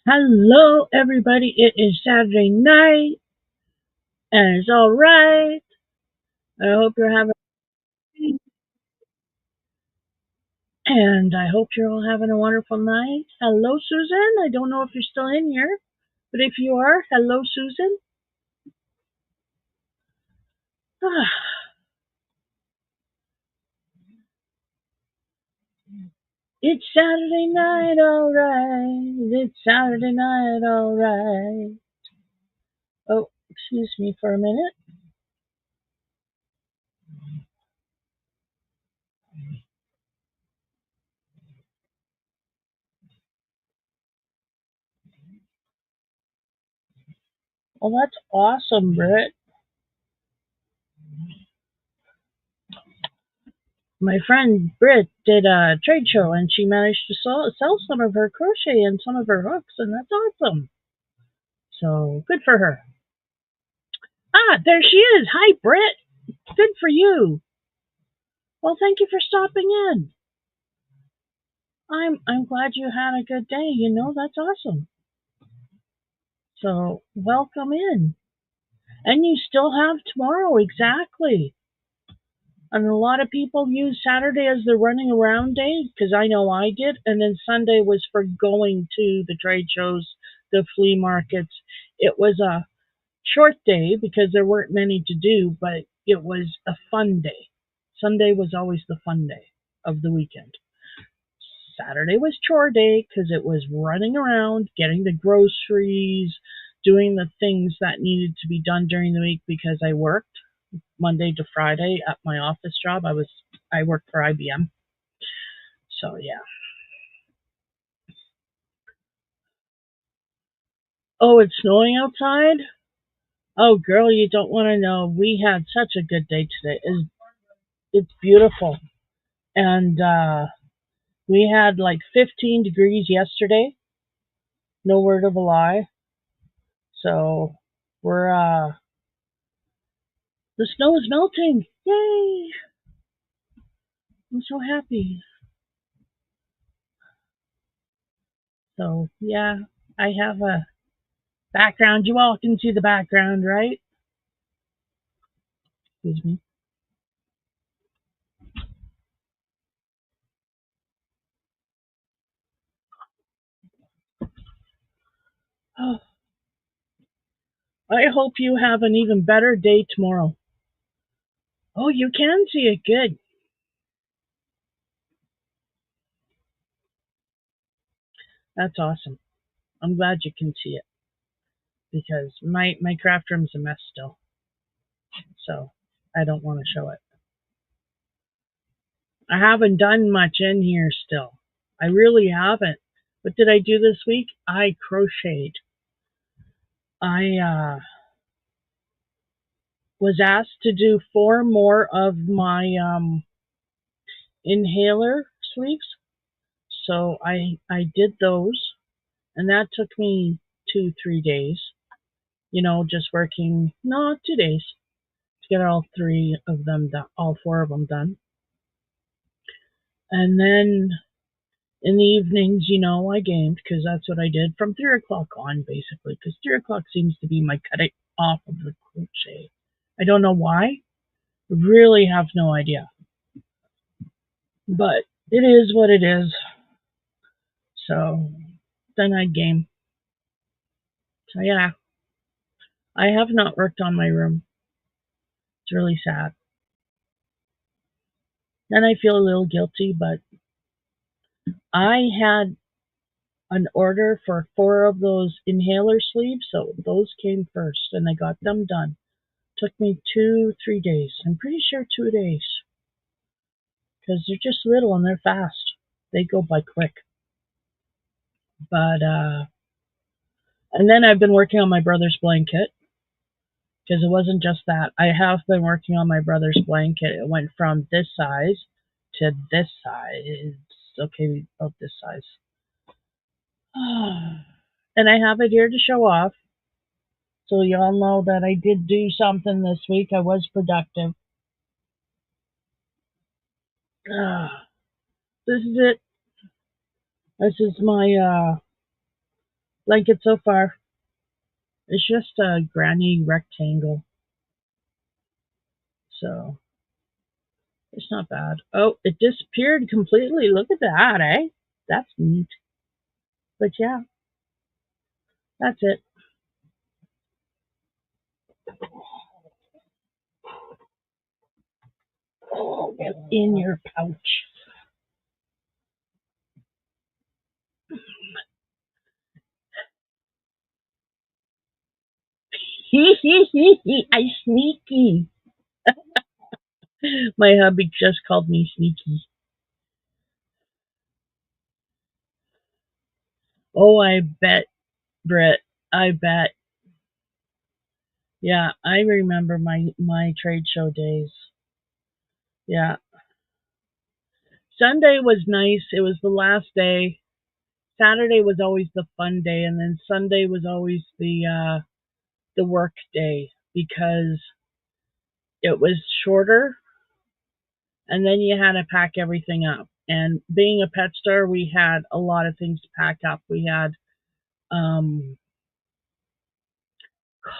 Hello, everybody. It is Saturday night, and it's all right. I hope you're having, and I hope you're all having a wonderful night. Hello, Susan. I don't know if you're still in here, but if you are, hello, Susan. It's Saturday night, all right. It's Saturday night, all right. Oh, excuse me for a minute. Well, that's awesome, Britt. My friend Britt did a trade show and she managed to sell some of her crochet and some of her hooks, and that's awesome. So good for her. Ah, there she is. Hi, Britt. Good for you. Well, thank you for stopping in. I'm glad you had a good day. That's awesome. So welcome in. And you still have tomorrow, exactly. And a lot of people use Saturday as their running around day, because I know I did. And then Sunday was for going to the trade shows, the flea markets. It was a short day because there weren't many to do, but it was a fun day. Sunday was always the fun day of the weekend. Saturday was chore day because it was running around, getting the groceries, doing the things that needed to be done during the week because I worked Monday to Friday at my office job. I worked for IBM. So yeah. Oh, it's snowing outside? Oh girl, you don't want to know. We had such a good day today. It's beautiful. And we had like 15 degrees yesterday. No word of a lie. So we're the snow is melting. Yay! I'm so happy. So yeah, I have a background. You all can see the background, right? Excuse me. Oh, I hope you have an even better day tomorrow. Oh, you can see it. Good. That's awesome. I'm glad you can see it because my craft room's a mess still. So I don't want to show it. I haven't done much in here still. I really haven't. What did I do this week? I crocheted. I was asked to do 4 more of my inhaler sleeves. So I did those, and that took me 2-3 days. Just working, no, 2 days to get all 3 of them done, all 4 of them done. And then in the evenings, I gamed because that's what I did from 3 o'clock on, basically, because 3 o'clock seems to be my cutting off of the crochet. I don't know why. Really have no idea. But it is what it is. So then I game. So yeah, I have not worked on my room. It's really sad. Then I feel a little guilty, but I had an order for 4 of those inhaler sleeves, so those came first, and I got them done. Took me 2-3 days. I'm pretty sure 2 days, because they're just little and they're fast. They go by quick. But and then I've been working on my brother's blanket because it wasn't just that. I have been working on my brother's blanket. It went from this size to this size. Okay, about this size. And I have it here to show off. So y'all know that I did do something this week. I was productive. Ah, this is it. This is my blanket so far. It's just a granny rectangle, so it's not bad. Oh, it disappeared completely. Look at that, eh? That's neat. But yeah, that's it. Oh, get in your pouch. I sneaky. My hubby just called me sneaky. Oh, I bet, Britt. I bet. Yeah, I remember my trade show days. Yeah, Sunday was nice. It was the last day. Saturday was always the fun day, and then Sunday was always the work day because it was shorter, and then you had to pack everything up. And being a pet store, we had a lot of things to pack up. We had um,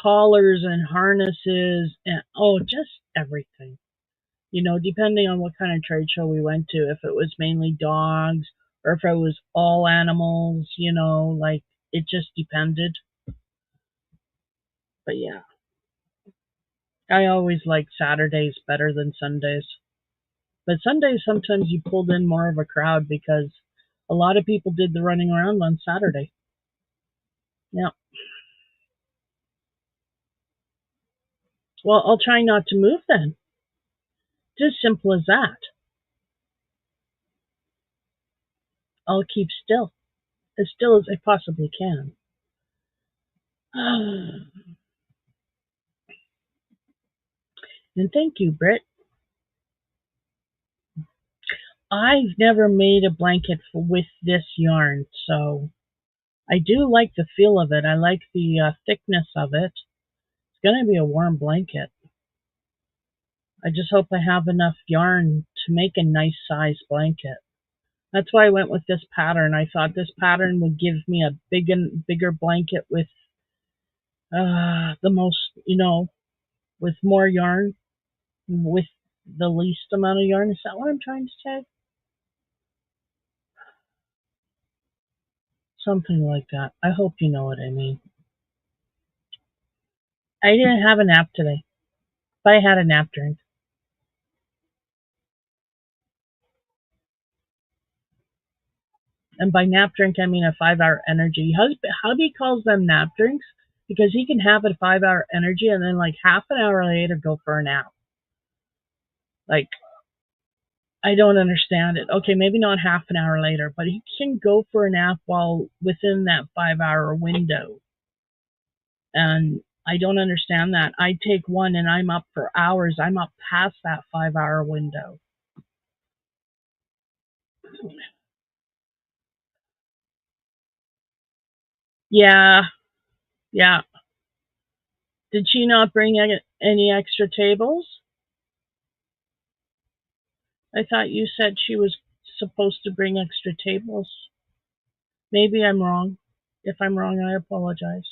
collars and harnesses, and oh, just everything. Depending on what kind of trade show we went to, if it was mainly dogs or if it was all animals, like it just depended. But yeah, I always liked Saturdays better than Sundays. But Sundays sometimes you pulled in more of a crowd because a lot of people did the running around on Saturday. Yeah. Well, I'll try not to move then. Just simple as that. I'll keep still as I possibly can. And thank you, Britt. I've never made a blanket with this yarn, so I do like the feel of it. I like the thickness of it. It's going to be a warm blanket. I just hope I have enough yarn to make a nice size blanket. That's why I went with this pattern. I thought this pattern would give me a bigger blanket with the most, with more yarn, with the least amount of yarn. Is that what I'm trying to say? Something like that. I hope you know what I mean. I didn't have a nap today, but I had a nap drink. And by nap drink, I mean a 5 hour energy. Hubby calls them nap drinks because he can have a 5 hour energy and then like half an hour later go for a nap. Like, I don't understand it. Okay, maybe not half an hour later, but he can go for a nap while within that 5 hour window. And I don't understand that. I take one and I'm up for hours. I'm up past that 5 hour window. Yeah, yeah. Did she not bring any extra tables? I thought you said she was supposed to bring extra tables. Maybe I'm wrong. If I'm wrong, I apologize.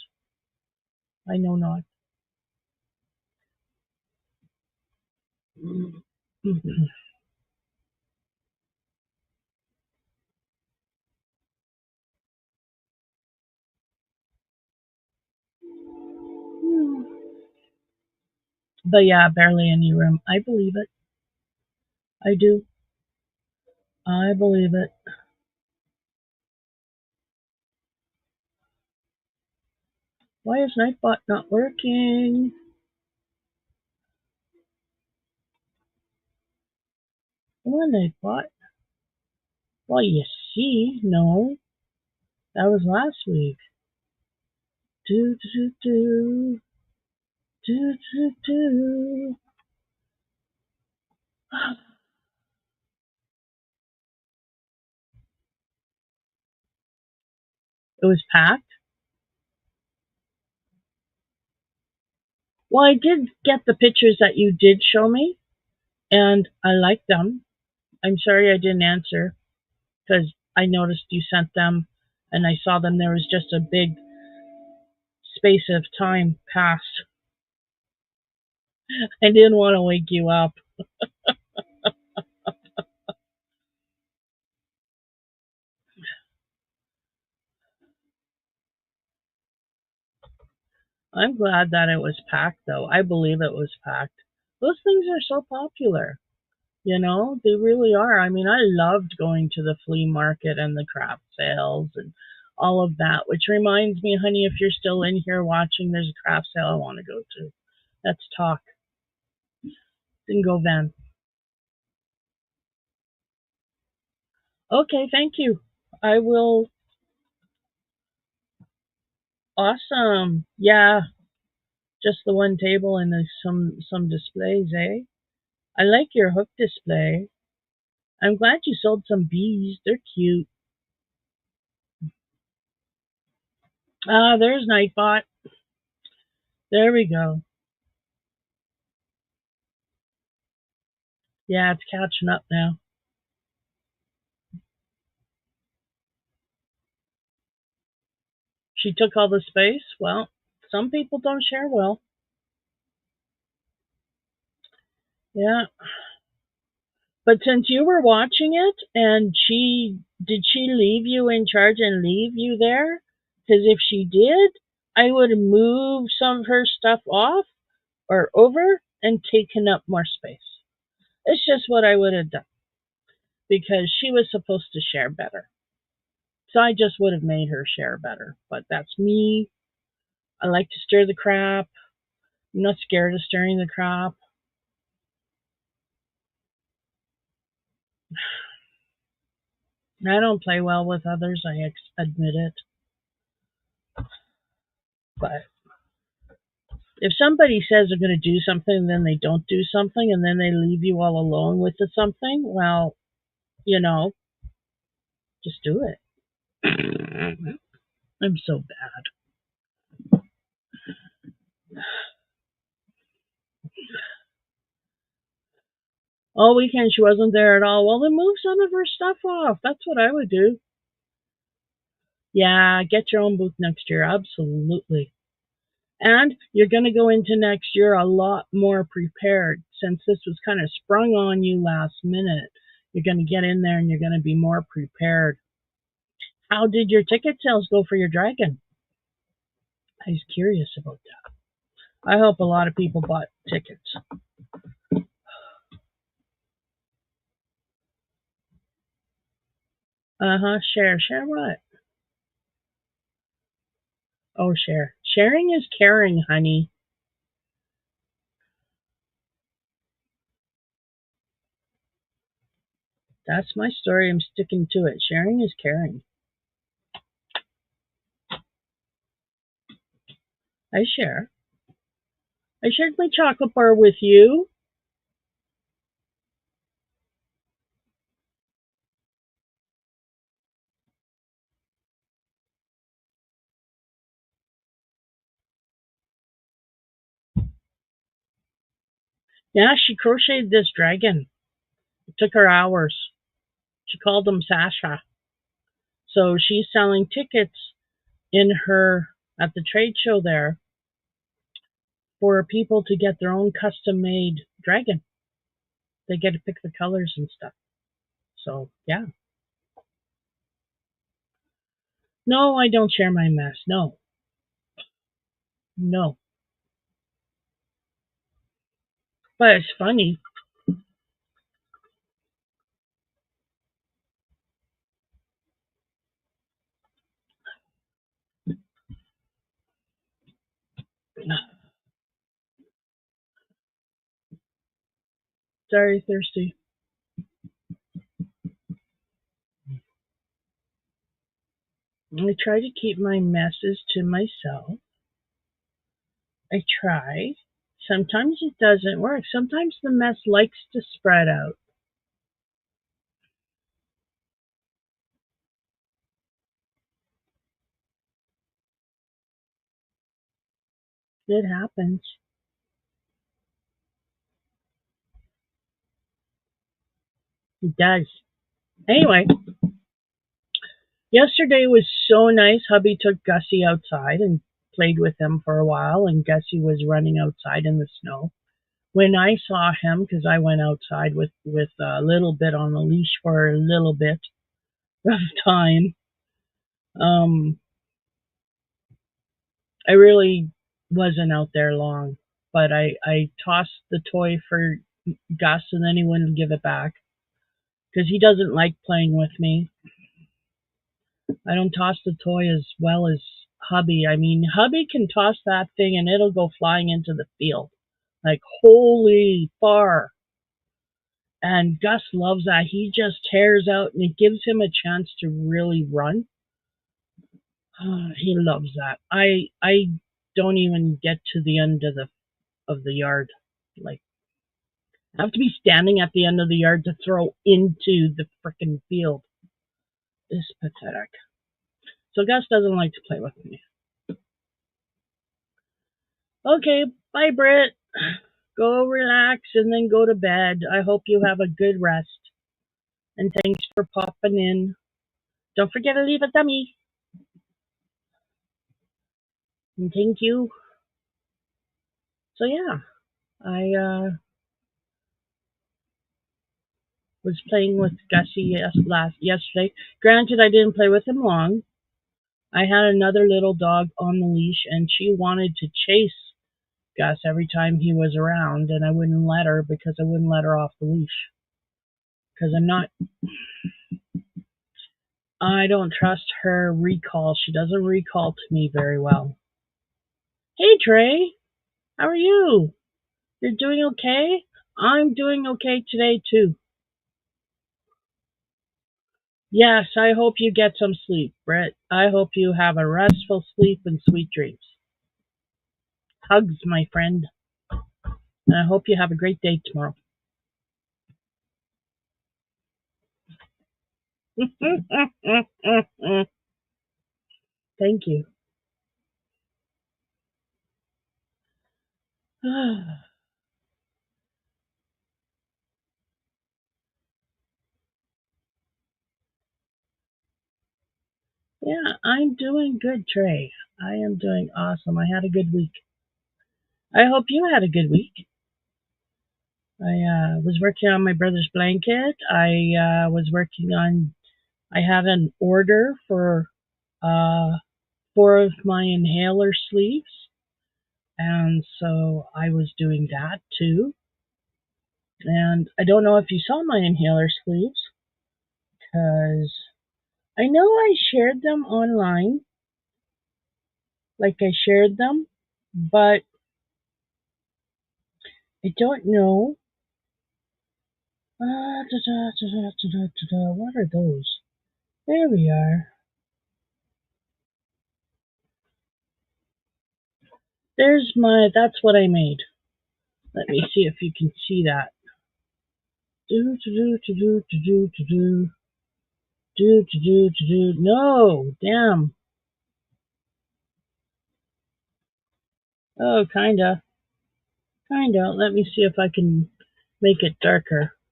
I know not. But yeah, barely any room. I believe it. I do. I believe it. Why is Nightbot not working? Come on, Nightbot. Well, you see, no. That was last week. Do, do, do, do, do, do. It was packed. Well, I did get the pictures that you did show me, and I like them. I'm sorry I didn't answer because I noticed you sent them and I saw them. There was just a big space of time passed. I didn't want to wake you up. I'm glad that it was packed, though. I believe it was packed. Those things are so popular. They really are. I mean, I loved going to the flea market and the craft sales and all of that, which reminds me, honey, if you're still in here watching, there's a craft sale I want to go to. Let's talk. Didn't go then. Okay, thank you. I will. Awesome. Yeah, just the one table and there's some displays, eh? I like your hook display. I'm glad you sold some bees. They're cute. Ah, there's Nightbot. There we go. Yeah, it's catching up now. She took all the space. Well, some people don't share well. Yeah. But since you were watching it and she leave you in charge and leave you there? Because if she did, I would have moved some of her stuff off or over and taken up more space. It's just what I would have done because she was supposed to share better. So I just would have made her share better. But that's me. I like to stir the crap. I'm not scared of stirring the crap. I don't play well with others, I admit it. But if somebody says they're going to do something and then they don't do something and then they leave you all alone with the something, well, you know, just do it. I'm so bad. All weekend she wasn't there at all. Well, then move some of her stuff off. That's what I would do. Yeah, get your own booth next year. Absolutely. And you're going to go into next year a lot more prepared since this was kind of sprung on you last minute. You're going to get in there and you're going to be more prepared. How did your ticket sales go for your dragon? I was curious about that. I hope a lot of people bought tickets. Uh-huh. Share. Share what? Oh, share. Sharing is caring, honey. That's my story. I'm sticking to it. Sharing is caring. I share. I shared my chocolate bar with you. Yeah, she crocheted this dragon. It took her hours. She called him Sasha. So she's selling tickets in her at the trade show there for people to get their own custom made dragon. They get to pick the colors and stuff. So yeah. No, I don't share my mess. No. No. But it's funny. Sorry, thirsty. I try to keep my messes to myself. I try. Sometimes it doesn't work. Sometimes the mess likes to spread out. It happens. It does. Anyway, yesterday was so nice. Hubby took Gussie outside and played with him for a while, and Gussie was running outside in the snow. When I saw him, because I went outside with a little bit on the leash for a little bit of time, um, I really wasn't out there long. But I tossed the toy for Gus, and then he wouldn't give it back because he doesn't like playing with me. I don't toss the toy as well as Hubby. I mean, Hubby can toss that thing and it'll go flying into the field. Like, holy far. And Gus loves that. He just tears out and it gives him a chance to really run. He loves that. I don't even get to the end of the yard. Like, I have to be standing at the end of the yard to throw into the frickin' field. It's pathetic. So Gus doesn't like to play with me. Okay, bye, Britt. Go relax and then go to bed. I hope you have a good rest. And thanks for popping in. Don't forget to leave a dummy. And thank you. So yeah, I was playing with Gussie yesterday. Granted, I didn't play with him long. I had another little dog on the leash, and she wanted to chase Gus every time he was around, and I wouldn't let her because I wouldn't let her off the leash. Because I don't trust her recall. She doesn't recall to me very well. Hey Trey, how are you? You're doing okay? I'm doing okay today too. Yes, I hope you get some sleep, Britt. I hope you have a restful sleep and sweet dreams. Hugs, my friend. And I hope you have a great day tomorrow. Thank you. Yeah, I'm doing good, Trey. I am doing awesome. I had a good week. I hope you had a good week. I was working on my brother's blanket. I had an order for uh, four of my inhaler sleeves, and so I was doing that too. And I don't know if you saw my inhaler sleeves, because I know I shared them online, like I shared them, but I don't know. What are those? There we are. That's what I made. Let me see if you can see that. Do, do, do, do, do, do, do, do. Do, do, do, do, do. No, damn. Oh, kinda. Kinda. Let me see if I can make it darker. Of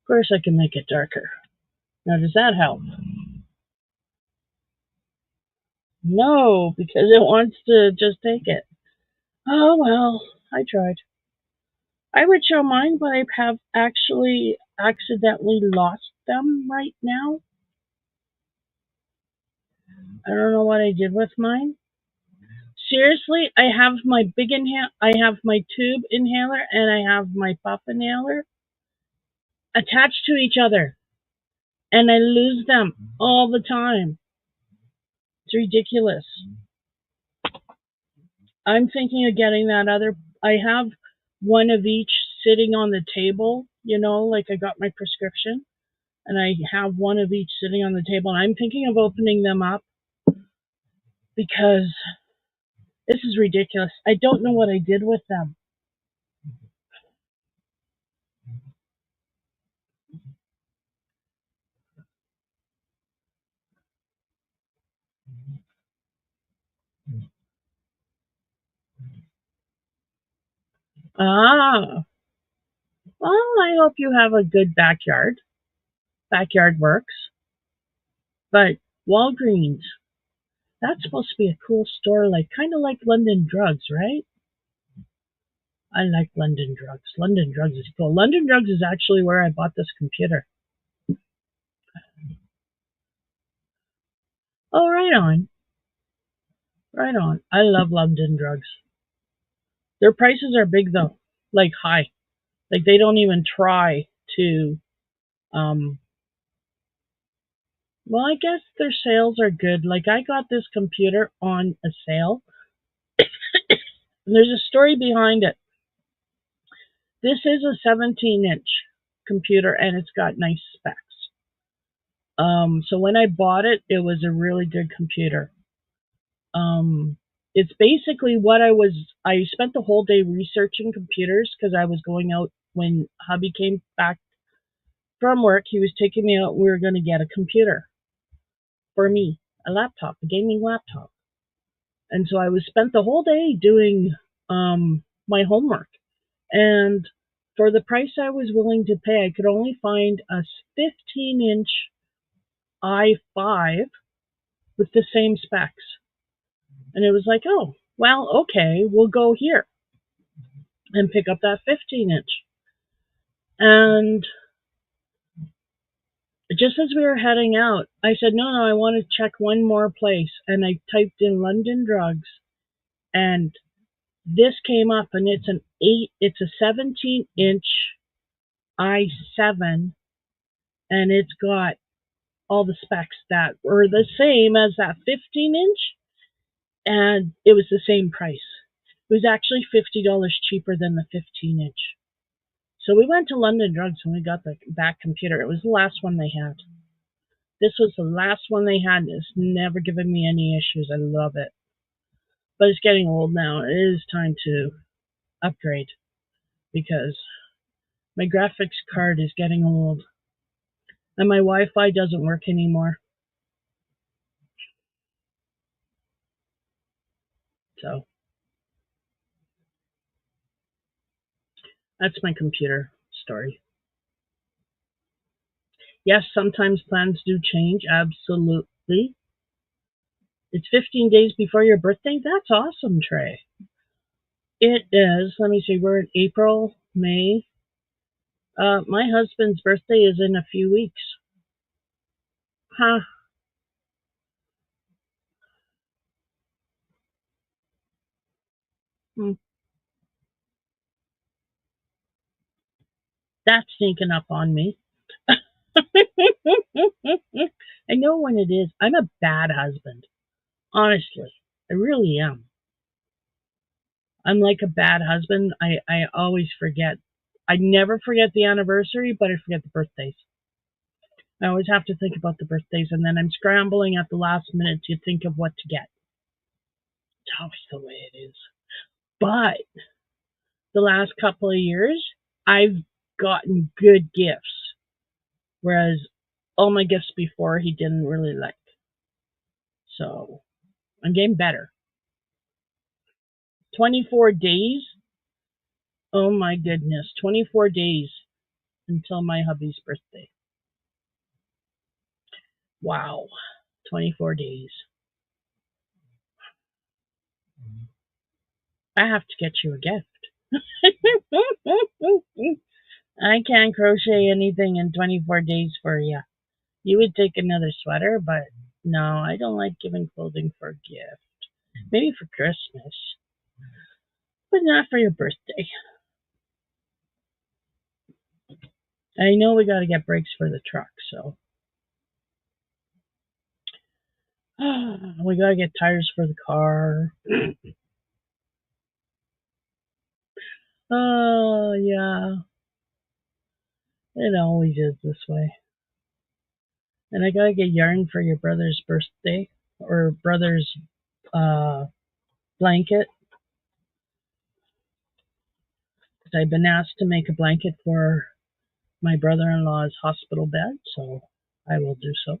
course I can make it darker. Now, does that help? No, because it wants to just take it. Oh, well, I tried. I would show mine, but I have actually accidentally lost them right now. I don't know what I did with mine. Seriously, I have my I have my tube inhaler and I have my puff inhaler attached to each other, and I lose them all the time. It's ridiculous. I'm thinking of getting that other. I have one of each sitting on the table, like I got my prescription, and I have one of each sitting on the table, and I'm thinking of opening them up because this is ridiculous. I don't know what I did with them. Ah, well, I hope you have a good backyard. Backyard Works. But Walgreens, that's supposed to be a cool store, like kind of like London Drugs, right? I like London Drugs. London Drugs is cool. London Drugs is actually where I bought this computer. Oh, right on. Right on. I love London Drugs. Their prices are big though, like high. Like they don't even try to. Um, well, I guess their sales are good. Like I got this computer on a sale, and there's a story behind it. This is a 17-inch computer, and it's got nice specs. So when I bought it, it was a really good computer. Um, it's basically what I spent the whole day researching computers because I was going out when hubby came back from work. He was taking me out. We were going to get a computer for me, a laptop, a gaming laptop. And so I was spent the whole day doing my homework. And for the price I was willing to pay, I could only find a 15-inch i5 with the same specs. And it was like, oh, well, okay, we'll go here and pick up that 15-inch. And just as we were heading out, I said, no, I want to check one more place. And I typed in London Drugs, and this came up, and it's a 17-inch i7, and it's got all the specs that were the same as that 15-inch, and it was the same price. It was actually $50 cheaper than the 15-inch. So we went to London Drugs and we got that computer. It was the last one they had. This was the last one they had. It's never given me any issues. I love it. But it's getting old now. It is time to upgrade because my graphics card is getting old and my Wi-Fi doesn't work anymore. So that's my computer story. Yes, sometimes plans do change. Absolutely. It's 15 days before your birthday? That's awesome, Trey. It is. Let me see. We're in April, May. My husband's birthday is in a few weeks. Huh. Hmm. That's sneaking up on me. I know when it is. I'm a bad husband. Honestly. I really am. I'm like a bad husband. I always forget. I never forget the anniversary, but I forget the birthdays. I always have to think about the birthdays, and then I'm scrambling at the last minute to think of what to get. It's always the way it is. But the last couple of years, I've gotten good gifts, whereas all my gifts before he didn't really like. So I'm getting better. 24 days? Oh my goodness, 24 days until my hubby's birthday. Wow, 24 days. I have to get you a gift. I can't crochet anything in 24 days for you. You would take another sweater, but no, I don't like giving clothing for a gift. Maybe for Christmas, but not for your birthday. I know we got to get brakes for the truck, so we got to get tires for the car. Oh, yeah, it always is this way. And I got to get yarn for your brother's birthday or brother's uh, blanket. Because I've been asked to make a blanket for my brother-in-law's hospital bed, so I will do so.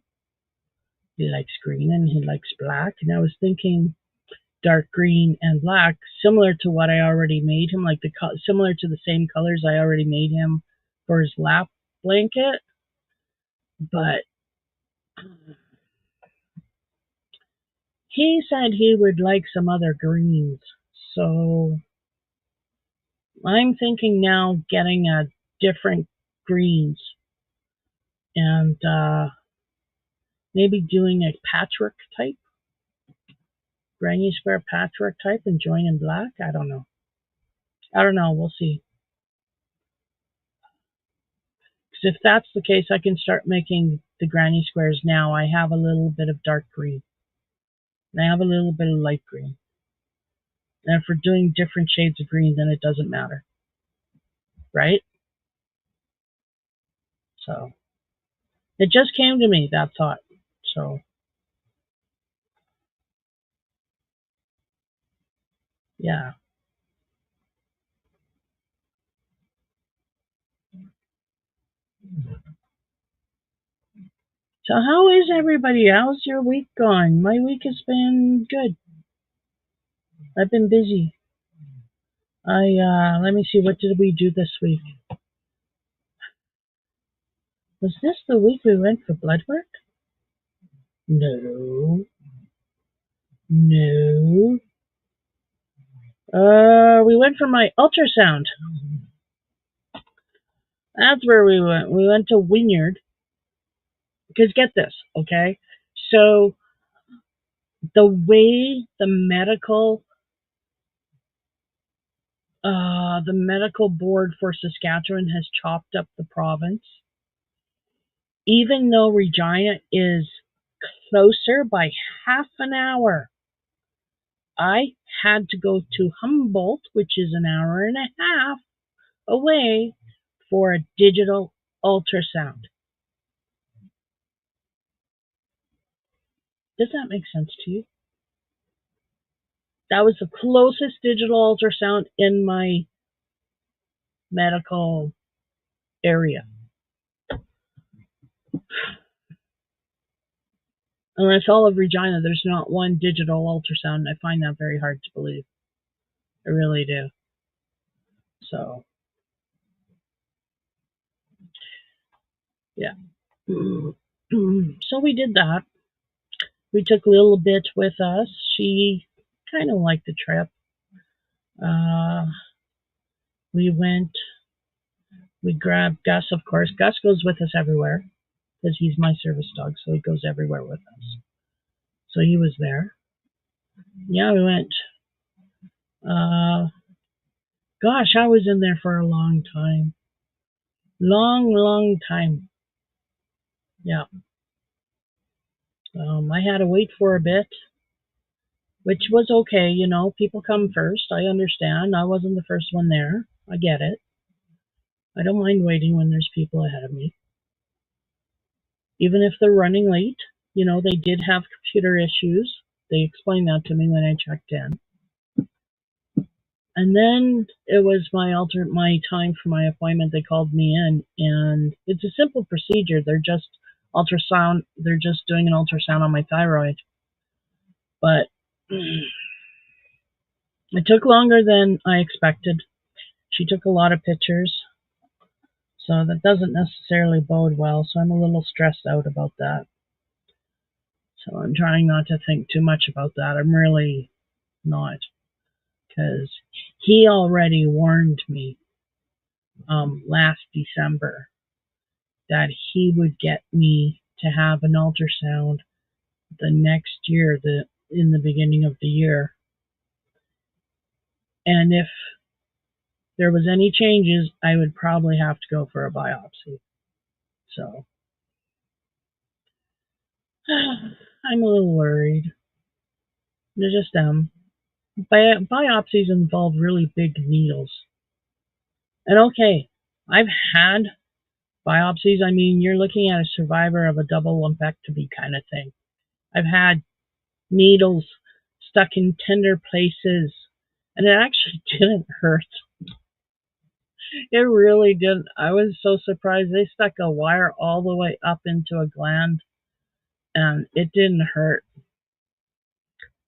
He likes green and he likes black, and I was thinking dark green and black, similar to what I already made him, like similar to the same colors I already made him for his lap blanket. But he said he would like some other greens. So I'm thinking now getting a different greens and maybe doing a patchwork type, granny square patchwork type and join in black. I don't know. We'll see. Because if that's the case, I can start making the granny squares now. I have a little bit of dark green and I have a little bit of light green. And if we're doing different shades of green, then it doesn't matter, right? So it just came to me, that thought. So yeah. So how is everybody? How's your week gone? My week has been good. I've been busy. Let me see, what did we do this week? Was this the week we went for blood work? No. No. We went for my ultrasound. That's where we went. We went to Wynyard. Because get this, okay? So the way the medical board for Saskatchewan has chopped up the province, even though Regina is closer by half an hour, I had to go to Humboldt, which is an hour and a half away, for a digital ultrasound. Does that make sense to you? That was the closest digital ultrasound in my medical area. Unless all of Regina, there's not one digital ultrasound. I find that very hard to believe. I really do. So, yeah. So we did that. We took a little bit with us. She kind of liked the trip. Uh, we went, we grabbed Gus, of course. Gus goes with us everywhere because he's my service dog, so he goes everywhere with us. So he was there. Yeah, we went. Uh, gosh, I was in there for a long time. Long time. Yeah. I had to wait for a bit, which was okay. You know, people come first. I understand. I wasn't the first one there. I get it. I don't mind waiting when there's people ahead of me. Even if they're running late, you know, they did have computer issues. They explained that to me when I checked in. And then it was my time for my appointment. They called me in, and it's a simple procedure. They're just doing an ultrasound on my thyroid. But it took longer than I expected. She took a lot of pictures, so that doesn't necessarily bode well. So I'm a little stressed out about that. So I'm trying not to think too much about that. I'm really not, because he already warned me last December that he would get me to have an ultrasound the next year, in the beginning of the year. And if there was any changes, I would probably have to go for a biopsy. So I'm a little worried. I just am. Biopsies involve really big needles. And okay, I've had biopsies. I mean, you're looking at a survivor of a double lumpectomy kind of thing. I've had needles stuck in tender places, and it actually didn't hurt. It really didn't. I was so surprised. They stuck a wire all the way up into a gland, and it didn't hurt.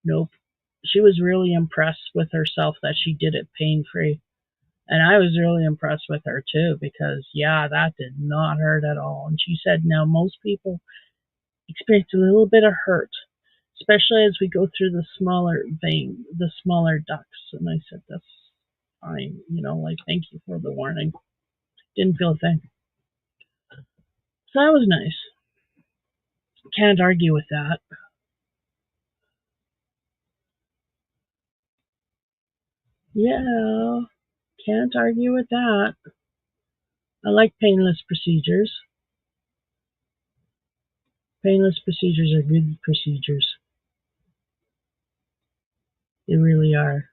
Nope. She was really impressed with herself that she did it pain-free. And I was really impressed with her too because, yeah, that did not hurt at all. And she said now most people experience a little bit of hurt, especially as we go through the smaller vein, the smaller ducts. And I said, that's fine, like, thank you for the warning. Didn't feel a thing. So that was nice. Can't argue with that. Yeah, can't argue with that. I like painless procedures. Painless procedures are good procedures. They really are.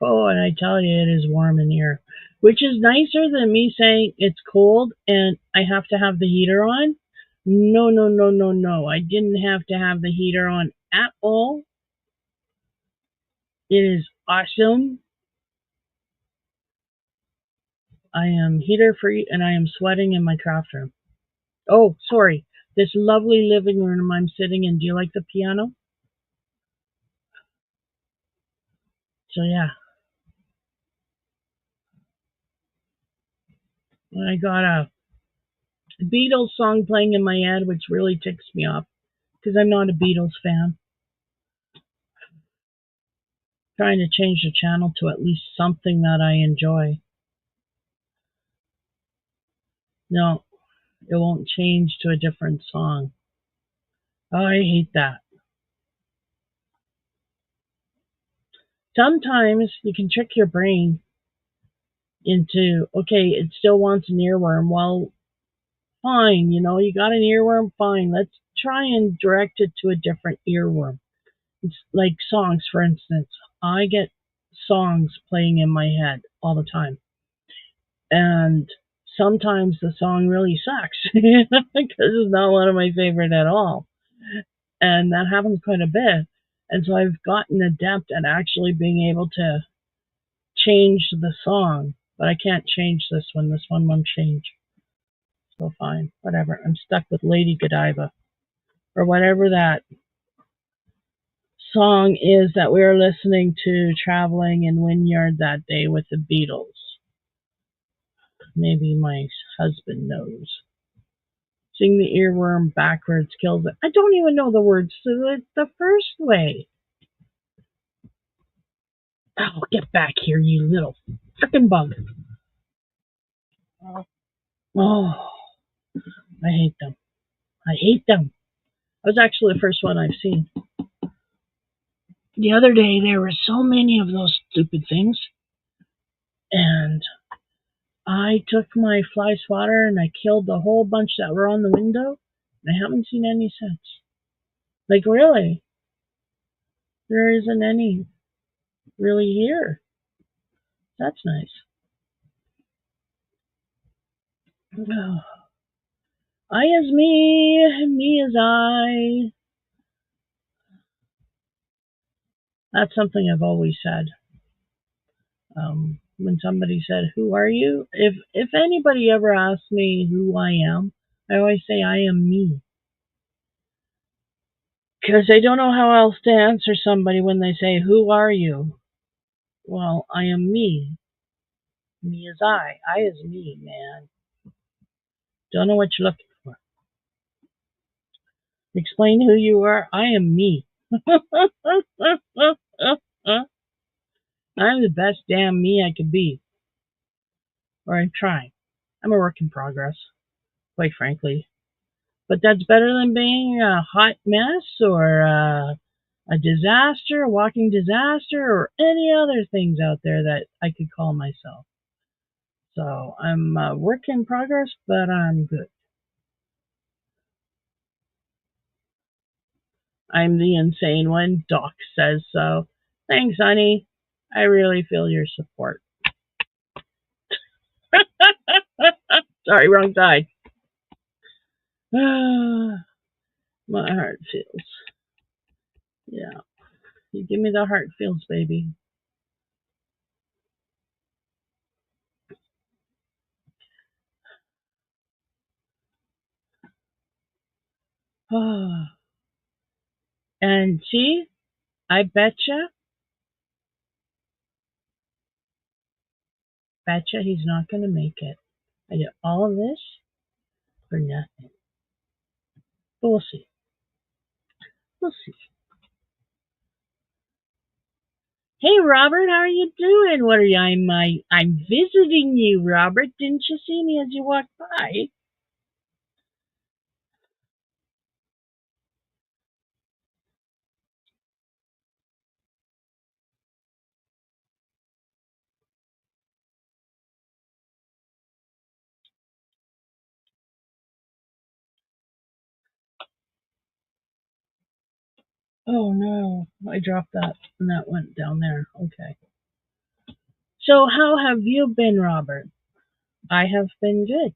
Oh, and I tell you, it is warm in here, which is nicer than me saying it's cold and I have to have the heater on. No, no, no, no, no. I didn't have to have the heater on at all. It is awesome. I am heater free and I am sweating in my craft room. Oh, sorry. This lovely living room I'm sitting in. Do you like the piano? So yeah, I got a Beatles song playing in my head, which really ticks me off because I'm not a Beatles fan. Trying to change the channel to at least something that I enjoy. No, it won't change to a different song. Oh, I hate that. Sometimes you can trick your brain into, okay, it still wants an earworm. Well, fine, you got an earworm, fine. Let's try and direct it to a different earworm. It's like songs, for instance. I get songs playing in my head all the time. And sometimes the song really sucks because it's not one of my favorite at all. And that happens quite a bit. And so I've gotten adept at actually being able to change the song, but I can't change this one. This one won't change. So fine, whatever. I'm stuck with Lady Godiva or whatever that song is that we were listening to traveling in Wynyard that day with the Beatles. Maybe my husband knows. Sing the earworm backwards kills it. I don't even know the words to it the first way. Oh, get back here, you little frickin' bug. Oh, I hate them. I hate them. That was actually the first one I've seen. The other day, there were so many of those stupid things, and I took my fly swatter and I killed the whole bunch that were on the window. I haven't seen any since. Like, really? There isn't any really here. That's nice. Oh, I is me is I. That's something I've always said. When somebody said, "Who are you?" If anybody ever asks me who I am, I always say I am me. Because I don't know how else to answer somebody when they say, "Who are you?" Well, I am me. Me is I. I is me, man. Don't know what you're looking for. Explain who you are. I am me. I'm the best damn me I could be. Or I'm trying. I'm a work in progress, quite frankly. But that's better than being a hot mess or a disaster, a walking disaster, or any other things out there that I could call myself. So I'm a work in progress, but I'm good. I'm the insane one. Doc says so. Thanks, honey. I really feel your support. Sorry, wrong side. My heart feels. Yeah, you give me the heart feels, baby. And see, I betcha he's not going to make it. I did all of this for nothing. But we'll see. We'll see. Hey, Robert, how are you doing? What are you? I'm visiting you, Robert. Didn't you see me as you walked by? Oh no, I dropped that and that went down there. Okay. So how have you been, Robert? I have been good.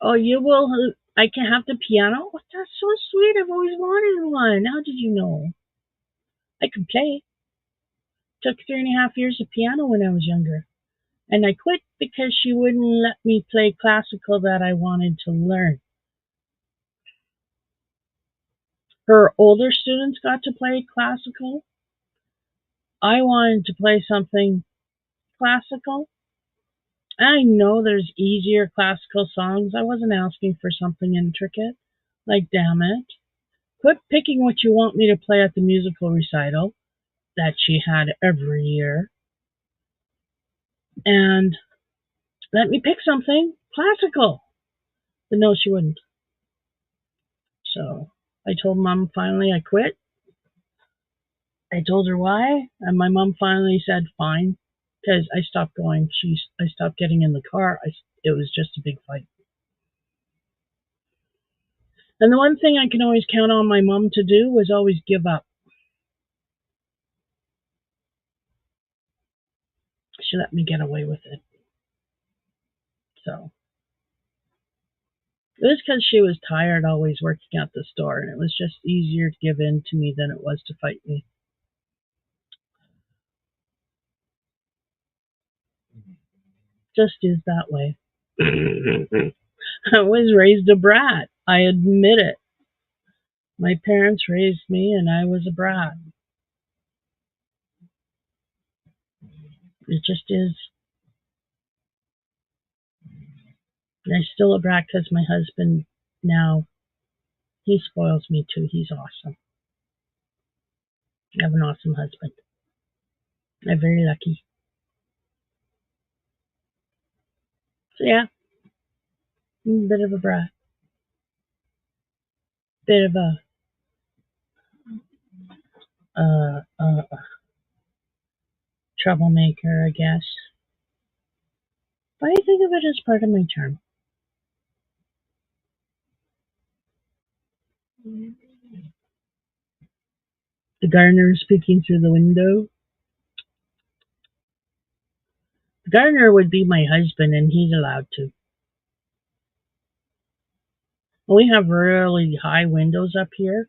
Oh, you will. I can have the piano. Oh, that's so sweet. I've always wanted one. How did you know? I can play. Took 3.5 years of piano when I was younger, and I quit because she wouldn't let me play classical that I wanted to learn. Her older students got to play classical. I wanted to play something classical. I know there's easier classical songs. I wasn't asking for something intricate. Like, damn it. Quit picking what you want me to play at the musical recital that she had every year and let me pick something classical. But no, she wouldn't. So I told mom finally I quit. I told her why, and my mom finally said fine because I stopped going. I stopped getting in the car. It was just a big fight. And the one thing I can always count on my mom to do was always give up. She let me get away with it. So it was because she was tired always working at the store, and it was just easier to give in to me than it was to fight me. Just is that way. I was raised a brat. I admit it. My parents raised me, and I was a brat. It just is. I'm still a brat because my husband now, he spoils me too. He's awesome. I have an awesome husband. I'm very lucky. So yeah, I'm a bit of a brat. Bit of a uh, uh, troublemaker, I guess. But I think of it as part of my charm. The gardener peeking through the window. The gardener would be my husband, and he's allowed to. We have really high windows up here,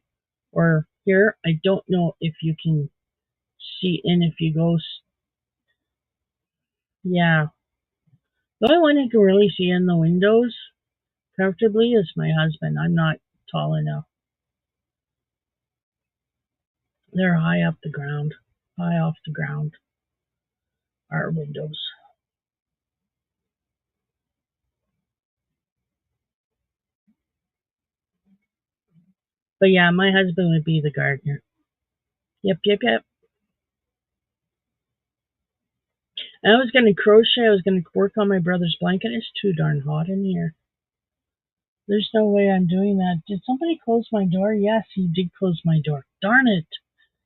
or here. I don't know if you can see in if you go. Yeah, the only one who can really see in the windows comfortably is my husband. I'm not tall enough. They're high up the ground, high off the ground, our windows. But yeah, my husband would be the gardener. Yep, yep, yep. And I was going to crochet. I was going to work on my brother's blanket. It's too darn hot in here. There's no way I'm doing that. Did somebody close my door? Yes, he did close my door. Darn it.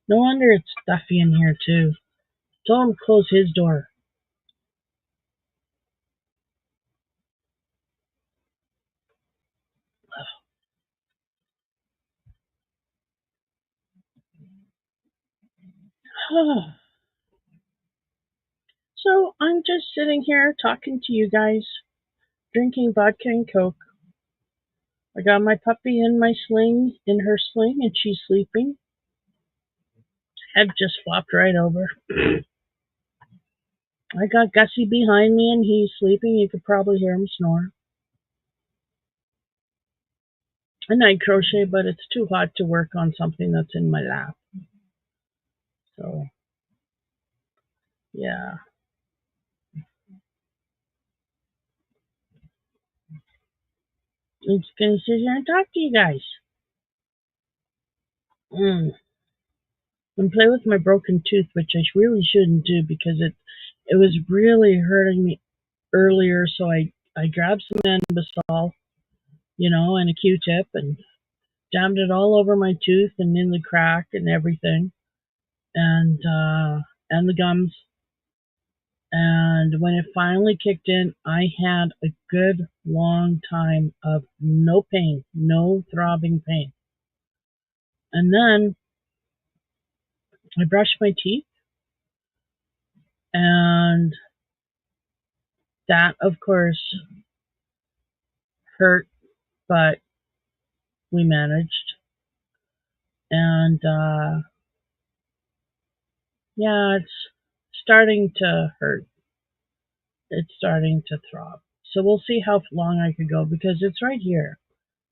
No wonder it's stuffy in here, too. Told him to close his door. So I'm just sitting here talking to you guys, drinking vodka and Coke. I got my puppy in my sling, in her sling, and she's sleeping. Head just flopped right over. I got Gussie behind me, and he's sleeping. You could probably hear him snore. And I crochet, but it's too hot to work on something that's in my lap. So, yeah. I'm just going to sit here and talk to you guys. Mm. And play with my broken tooth, which I really shouldn't do because it was really hurting me earlier. So I grabbed some Anbesol, and a Q-tip and jammed it all over my tooth and in the crack and everything, and the gums. And when it finally kicked in, I had a good long time of no pain, no throbbing pain. And then I brushed my teeth, and that, of course, hurt, but we managed. And yeah, it's starting to hurt. It's starting to throb. So we'll see how long I could go because it's right here.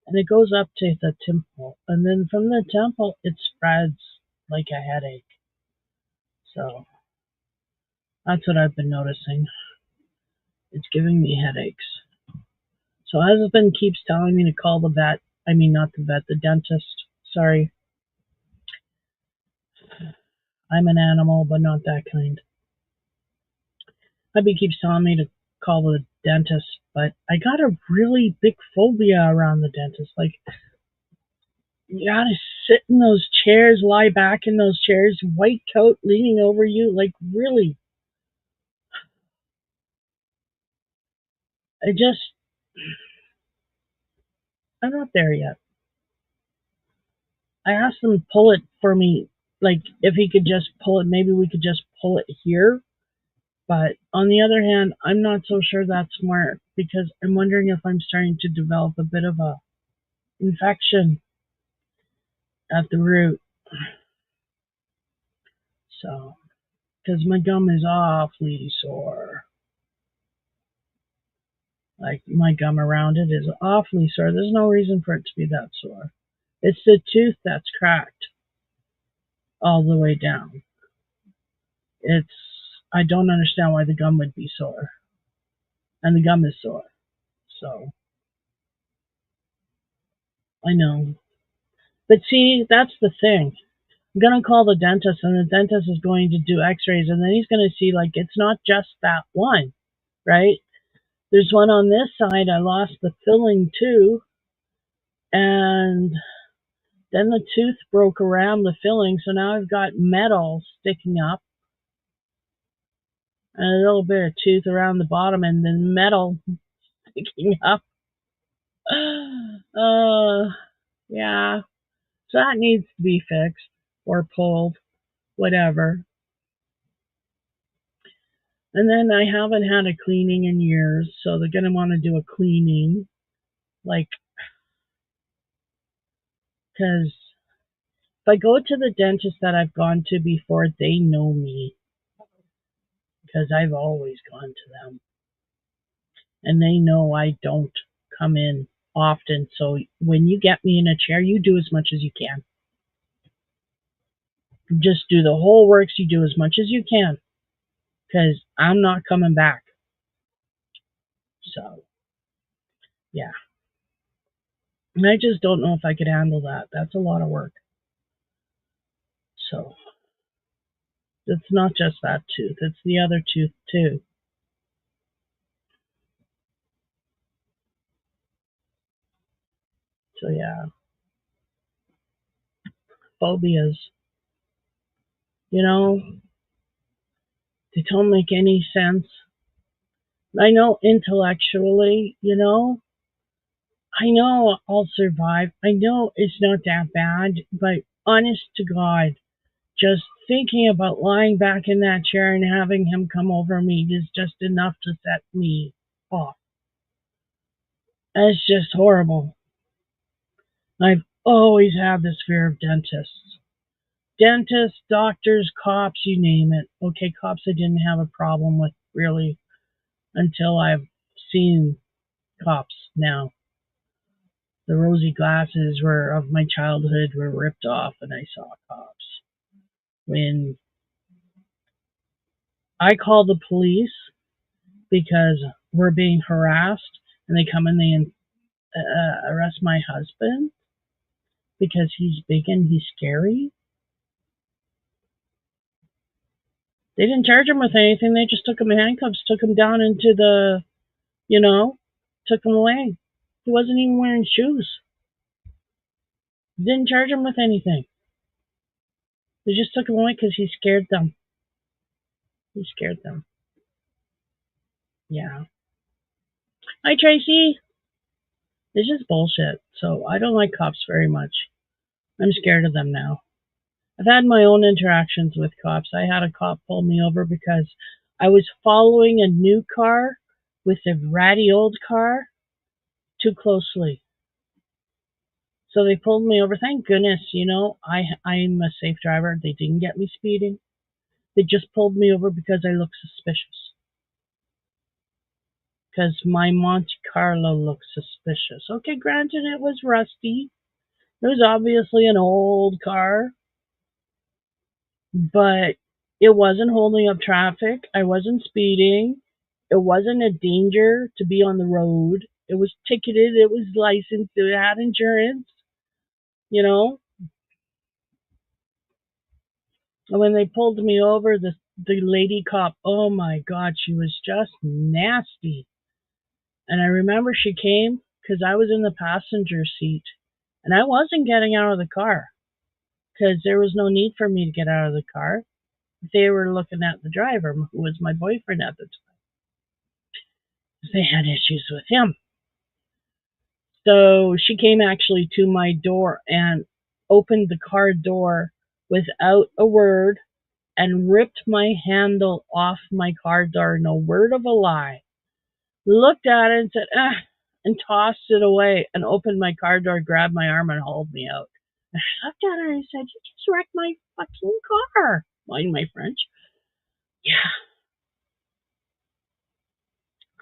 And it goes up to the temple. And then from the temple, it spreads like a headache. So that's what I've been noticing. It's giving me headaches. So husband keeps telling me to call the vet. I mean, not the vet, the dentist. Sorry. I'm an animal, but not that kind. Hubby keeps telling me to call the dentist, but I got a really big phobia around the dentist. Like, you gotta sit in those chairs, lie back in those chairs, white coat leaning over you. Like, really. I just, I'm not there yet. I asked him to pull it for me, like, if he could just pull it, maybe we could just pull it here. But on the other hand, I'm not so sure that's smart because I'm wondering if I'm starting to develop a bit of a infection at the root. So, because my gum is awfully sore. Like, my gum around it is awfully sore. There's no reason for it to be that sore. It's the tooth that's cracked all the way down. I don't understand why the gum would be sore. And the gum is sore. So, I know. But see, that's the thing. I'm going to call the dentist, and the dentist is going to do x-rays, and then he's going to see, like, it's not just that one, right? There's one on this side. I lost the filling too, and then the tooth broke around the filling, so now I've got metal sticking up and a little bit of tooth around the bottom, and then metal sticking up. Yeah. So that needs to be fixed or pulled, whatever. And then I haven't had a cleaning in years, so they're going to want to do a cleaning. Like, because if I go to the dentist that I've gone to before, they know me because I've always gone to them. And they know I don't come in often. So when you get me in a chair, you do as much as you can. Just do the whole works. You do as much as you can because I'm not coming back. So, yeah. And I just don't know if I could handle that. That's a lot of work. So, it's not just that tooth, it's the other tooth too. So, yeah. Phobias. You know, they don't make any sense. I know intellectually, I know I'll survive. I know it's not that bad, but honest to God, just thinking about lying back in that chair and having him come over me is just enough to set me off. It's just horrible. I've always had this fear of dentists. Dentists, doctors, cops, you name it. Okay, cops I didn't have a problem with really until I've seen cops now. The rosy glasses were of my childhood were ripped off and I saw cops. When I called the police because we're being harassed and they come and they arrest my husband because he's big and he's scary. They didn't charge him with anything. They just took him in handcuffs, took him down into the, you know, took him away. He wasn't even wearing shoes. Didn't charge him with anything. They just took him away because he scared them. He scared them. Yeah. Hi, Tracy. It's just bullshit. So I don't like cops very much. I'm scared of them now. I've had my own interactions with cops. I had a cop pull me over because I was following a new car with a ratty old car too closely. So they pulled me over. Thank goodness, I'm a safe driver. They didn't get me speeding. They just pulled me over because I look suspicious. Because my Monte Carlo looks suspicious. Okay, granted, it was rusty. It was obviously an old car, but it wasn't holding up traffic. I wasn't speeding. It wasn't a danger to be on the road. It was ticketed. It was licensed. It had insurance, you know. And when they pulled me over, the lady cop, oh my God, she was just nasty. And I remember she came because I was in the passenger seat and I wasn't getting out of the car because there was no need for me to get out of the car. They were looking at the driver, who was my boyfriend at the time. They had issues with him. So she came actually to my door and opened the car door without a word and ripped my handle off my car door. No word of a lie. Looked at it and said, and tossed it away and opened my car door, grabbed my arm and hauled me out. I looked at her and I said, you just wrecked my fucking car. Mind my French. Yeah,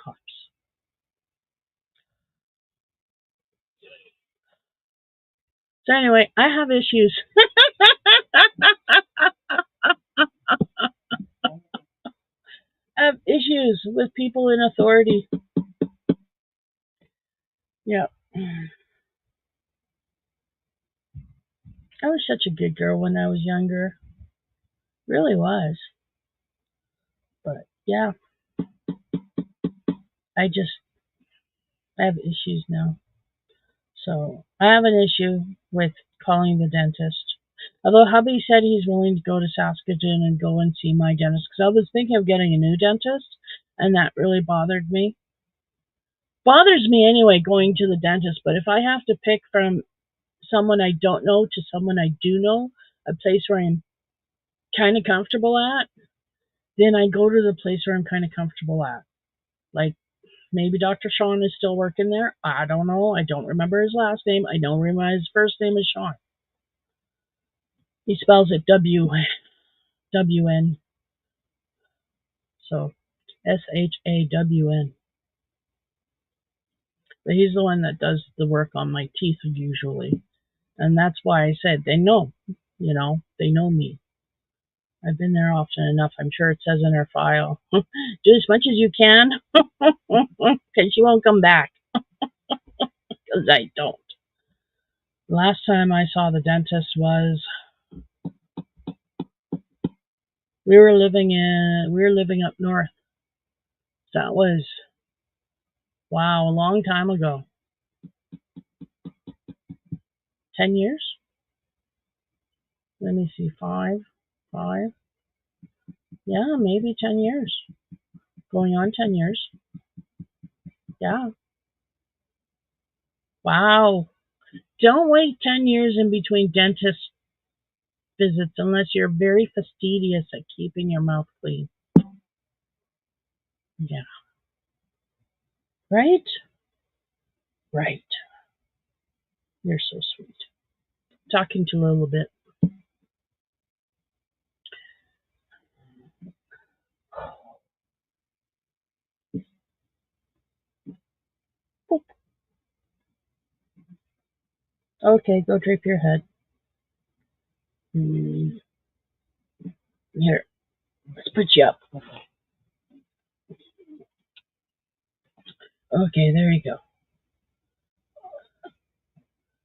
cops. So anyway, I have issues. I have issues with people in authority. Yeah. I was such a good girl when I was younger. Really was. But yeah, I have issues now. So I have an issue with calling the dentist. Although hubby said he's willing to go to Saskatoon and go and see my dentist because I was thinking of getting a new dentist and that really bothered me. Bothers me anyway going to the dentist, but if I have to pick from someone I don't know to someone I do know, a place where I'm kind of comfortable at, then I go to the place where I'm kind of comfortable at. Like maybe Dr. Sean is still working there. I don't know. I don't remember his last name. I don't remember his first name is Sean. He spells it WN. So SHAWN. But he's the one that does the work on my teeth usually. And that's why I said they know. They know me. I've been there often enough. I'm sure it says in their file. Do as much as you can, because you won't come back. Because I don't. Last time I saw the dentist was we were living up north. That was wow, a long time ago. 10 years? Let me see, five. Yeah, maybe 10 years. Going on 10 years. Yeah. Wow. Don't wait 10 years in between dentist visits unless you're very fastidious at keeping your mouth clean. Yeah. Right? Right. You're so sweet. Talking to a little bit. Okay, go drape your head. Here, let's put you up. Okay, there you go.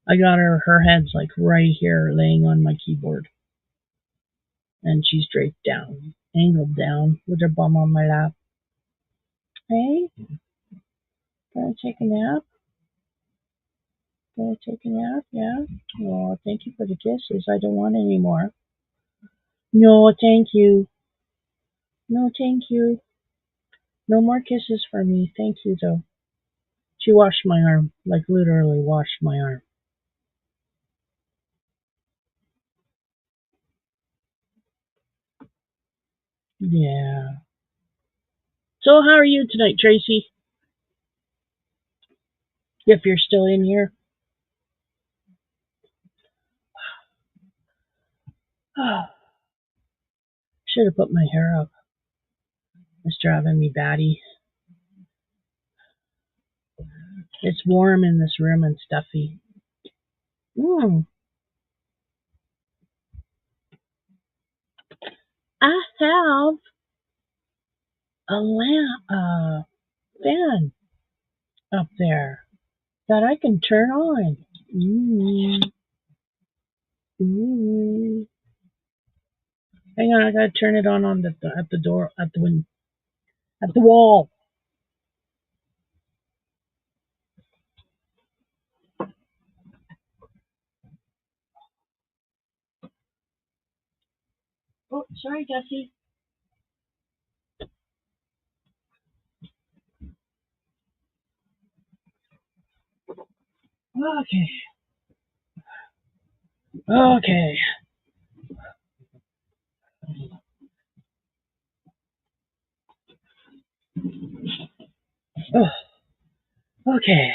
I got her head's like right here laying on my keyboard. And she's draped down, angled down, with her bum on my lap. Hey, gonna take a nap? Gonna take a nap? Yeah? Oh, thank you for the kisses. I don't want any more. No, thank you. No, thank you. No more kisses for me. Thank you, though. She washed my arm, like literally washed my arm. Yeah. So how are you tonight, Tracy? If you're still in here. Should have put my hair up. It's driving me batty. It's warm in this room and stuffy. Mm. I have a fan up there that I can turn on. Ooh. Ooh. Hang on, I gotta turn it on at the door at the window at the wall. Oh, sorry, Dusty. Okay. Okay. Oh, okay.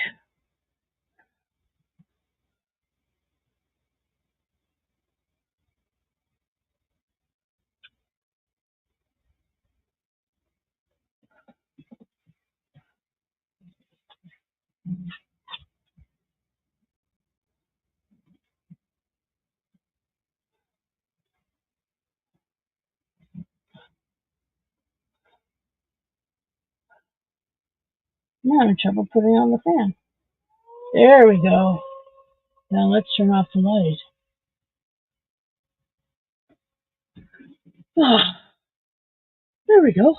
I'm having trouble putting on the fan. There we go. Now let's turn off the light. Oh, there we go.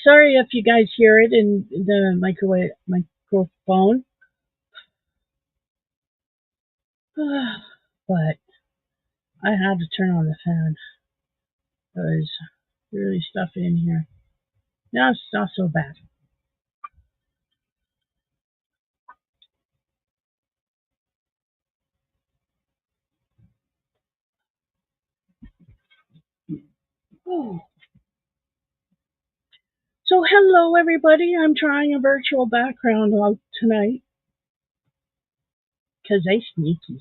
Sorry if you guys hear it in the microphone. But I had to turn on the fan. It was really stuffy in here. Now it's not so bad. Oh. So hello everybody. I'm trying a virtual background out tonight because I sneaky.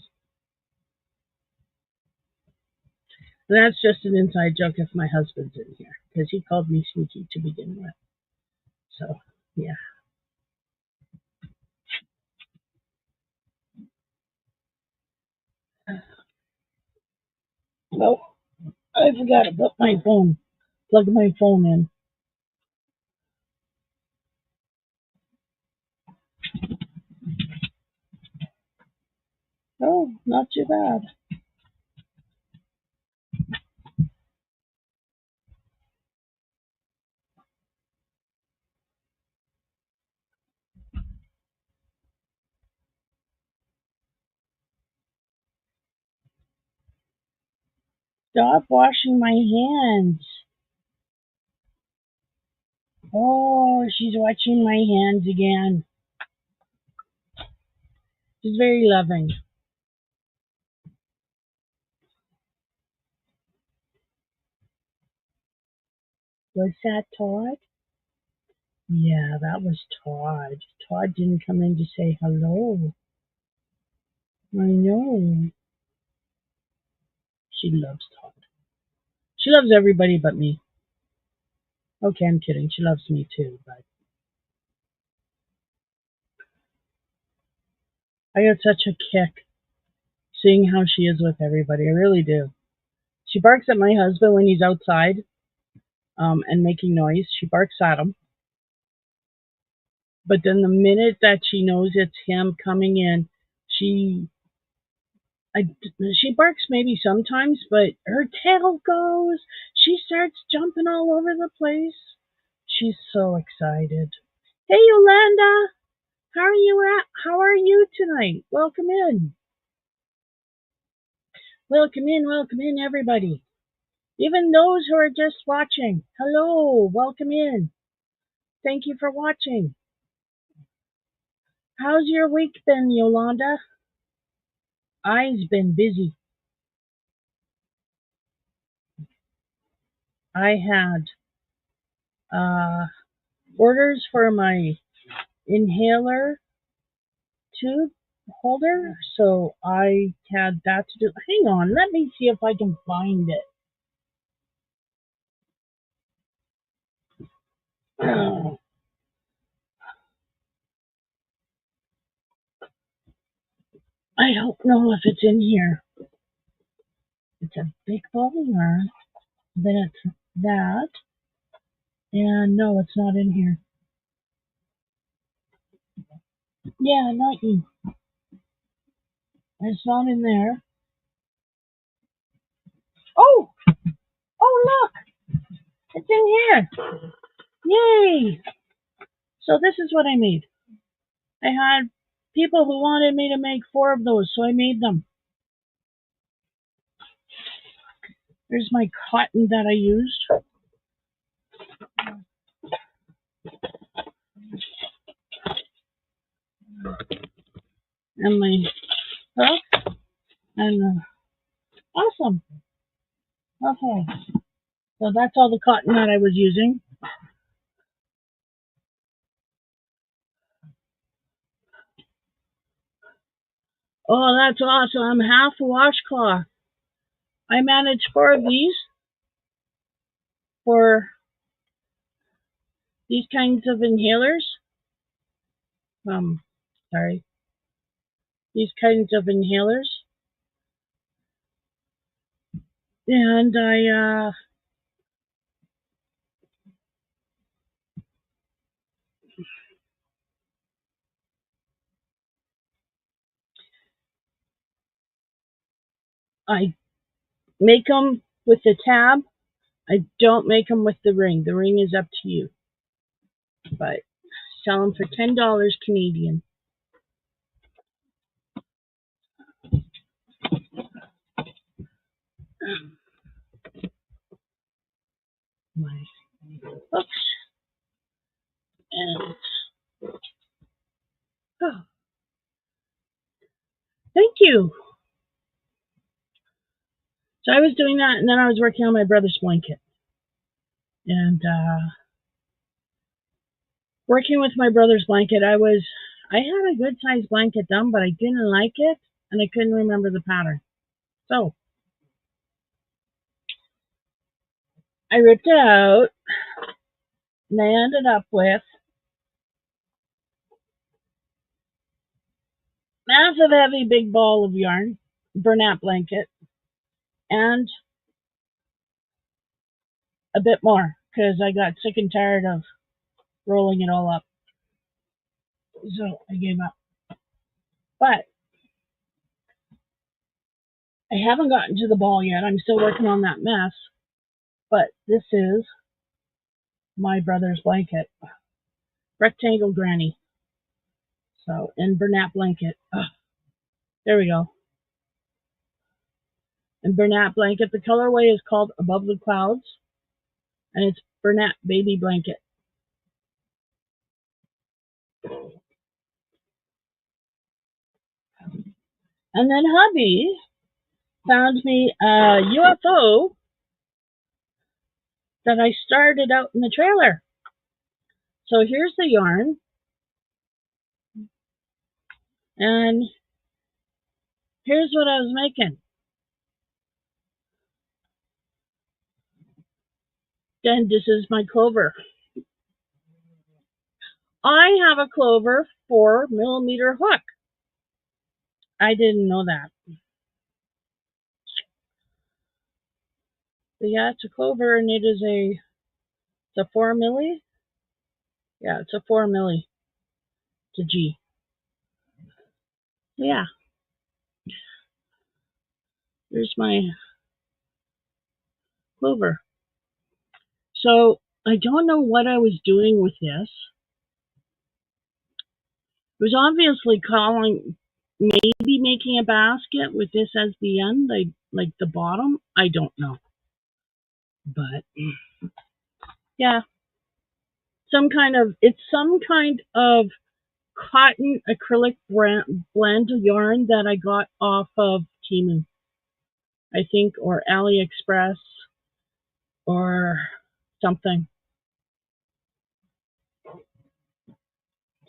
And that's just an inside joke if my husband's in here because he called me sneaky to begin with. So yeah. Oh, I forgot to put my phone, plug my phone in. Oh, not too bad. Stop washing my hands. Oh, she's watching my hands again. She's very loving. Was that Todd? Yeah, that was Todd. Todd didn't come in to say hello. I know. She loves Todd. She loves everybody but me. Okay, I'm kidding. She loves me too, but I get such a kick seeing how she is with everybody. I really do. She barks at my husband when he's outside, and making noise. She barks at him. But then the minute that she knows it's him coming in, she I, she barks maybe sometimes, but her tail goes. She starts jumping all over the place. She's so excited. Hey, Yolanda, how are you at? How are you tonight? Welcome in. Welcome in, everybody. Even those who are just watching. Hello, welcome in. Thank you for watching. How's your week been, Yolanda? I've been busy. I had uh, orders for my inhaler tube holder, so I had that to do. Hang on, let me see if I can find it. I don't know if it's in here. It's a big ball of yarn. Then it's that. And no, it's not in here. Yeah, not you. It's not in there. Oh! Oh, look! It's in here! Yay! So this is what I made. I had people who wanted me to make 4 of those, so I made them. There's my cotton that I used. And my hook. And awesome. Okay. So that's all the cotton that I was using. Oh, that's awesome. Half a washcloth. I managed 4 of these for these kinds of inhalers. Um, sorry. These kinds of inhalers. And I make them with the tab. I don't make them with the ring. The ring is up to you. But sell them for $10 Canadian. My books. And oh, thank you. So I was doing that, and then I was working on my brother's blanket. And working with my brother's blanket, I had a good sized blanket done, but I didn't like it, and I couldn't remember the pattern. So I ripped it out, and I ended up with massive, heavy, big ball of yarn, Bernat blanket, and a bit more because I got sick and tired of rolling it all up. So I gave up. But I haven't gotten to the ball yet. I'm still working on that mess. But this is my brother's blanket, rectangle granny. So in Bernat blanket. There we go. In Bernat blanket, the colorway is called Above the Clouds, and it's Bernat baby blanket. And then hubby found me a UFO that I started out in the trailer. So here's the yarn, and here's what I was making. Then this is my clover. I have a clover 4mm hook. I didn't know that. But yeah, it's a clover, and it's a 4 milli. Yeah, it's a 4 milli to G. Yeah, there's my clover. So I don't know what I was doing with this. It was obviously calling, maybe making a basket with this as the end, like the bottom. I don't know, but yeah, it's some kind of cotton acrylic blend yarn that I got off of Temu, I think, or AliExpress or something.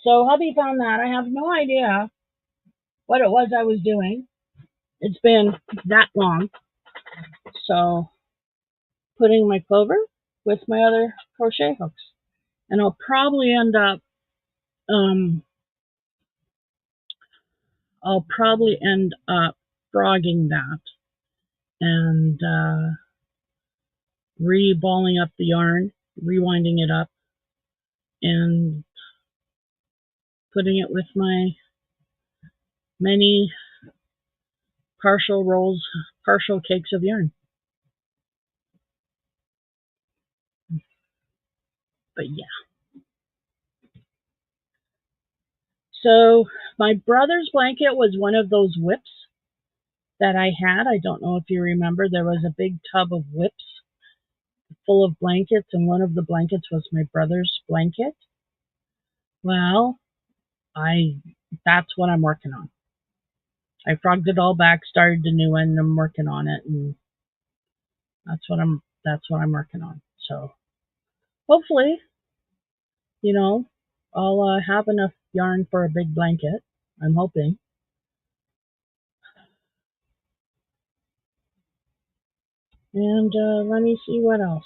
So hubby found that. I have no idea what it was I was doing. It's been that long. So putting my clover with my other crochet hooks. And um I'll probably end up frogging that and re-balling up the yarn, rewinding it up, and putting it with my many partial cakes of yarn. But yeah. So my brother's blanket was one of those whips that I had. I don't know if you remember, there was a big tub of whips full of blankets, and one of the blankets was my brother's blanket. Well, I that's what I'm working on. I frogged it all back, started a new one, and I'm working on it, and that's what I'm working on. So hopefully, you know, I'll have enough yarn for a big blanket. I'm hoping. And let me see what else.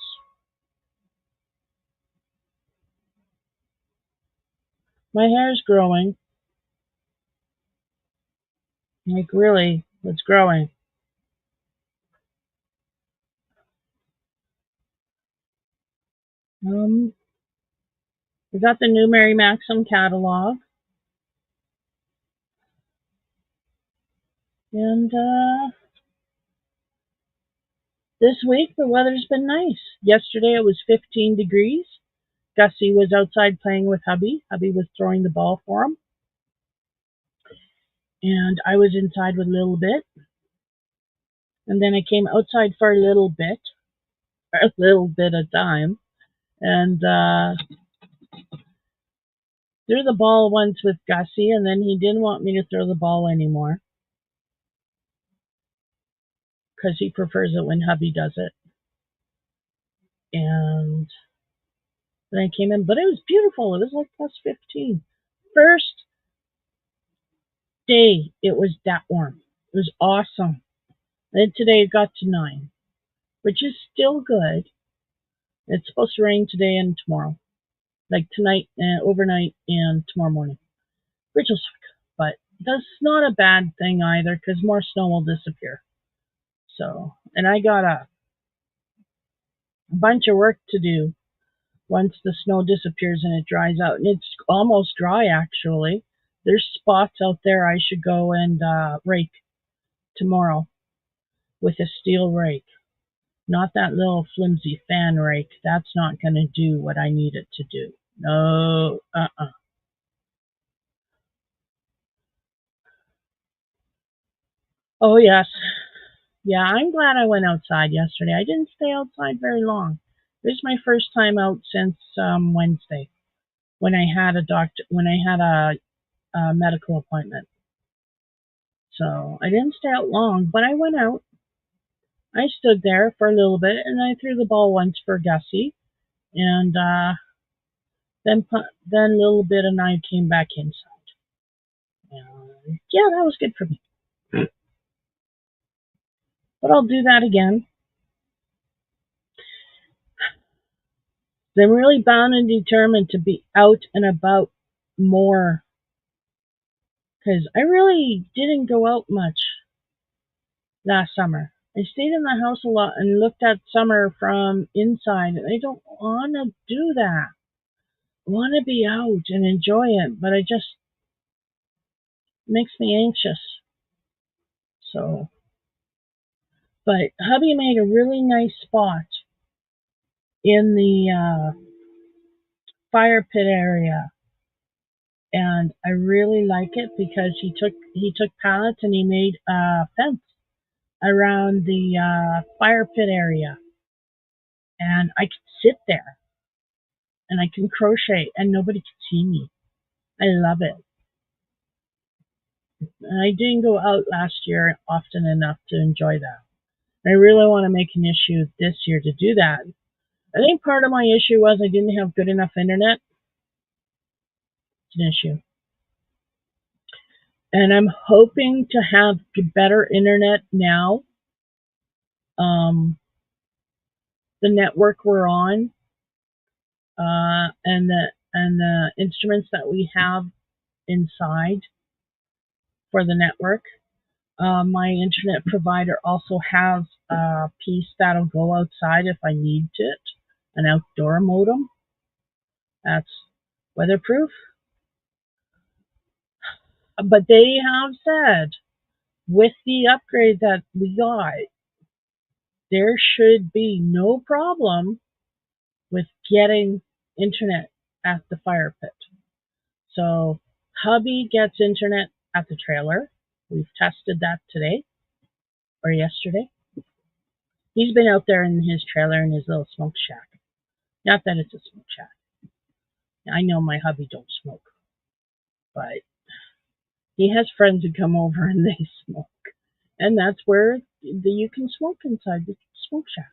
My hair's growing. Like really, it's growing. Um, we got the new Mary Maxim catalog, and this week the weather's been nice. Yesterday it was 15 degrees. Gussie was outside playing with hubby. Hubby was throwing the ball for him, and I was inside with a little bit. And then I came outside for a little bit, a little bit of time, and threw the ball once with Gussie, and then he didn't want me to throw the ball anymore because he prefers it when hubby does it. And then I came in, but it was beautiful. It was like plus 15. First day, it was that warm. It was awesome. Then today it got to 9, which is still good. It's supposed to rain today and tomorrow, like tonight and overnight and tomorrow morning, which will suck. But that's not a bad thing either because more snow will disappear. So, and I got a bunch of work to do once the snow disappears and it dries out. And it's almost dry actually. There's spots out there I should go and rake tomorrow with a steel rake. Not that little flimsy fan rake. That's not going to do what I need it to do. No, Oh, yes. Yeah, I'm glad I went outside yesterday. I didn't stay outside very long. This is my first time out since Wednesday when I had a medical appointment. So I didn't stay out long, but I went out. I stood there for a little bit, and I threw the ball once for Gussie, and then a little bit, and I came back inside. Yeah, that was good for me. But I'll do that again. I'm really bound and determined to be out and about more because I really didn't go out much last summer. I stayed in the house a lot and looked at summer from inside, and I don't want to do that. I want to be out and enjoy it, but it just makes me anxious. So, but hubby made a really nice spot in the fire pit area, and I really like it because he took pallets and he made a fence around the fire pit area, and I could sit there and I can crochet and nobody can see me. I love it. And I didn't go out last year often enough to enjoy that. I really want to make an issue this year to do that. I think part of my issue was I didn't have good enough internet. It's an issue. And I'm hoping to have better internet now. The network we're on, and the instruments that we have inside for the network. My internet provider also has a piece that'll go outside if I need it, an outdoor modem that's weatherproof. But they have said with the upgrade that we got, there should be no problem with getting internet at the fire pit. So hubby gets internet at the trailer. We've tested that today or yesterday. He's been out there in his trailer in his little smoke shack. Not that it's a smoke shack. I know my hubby don't smoke, but he has friends who come over and they smoke. And that's where you can smoke inside the smoke shack.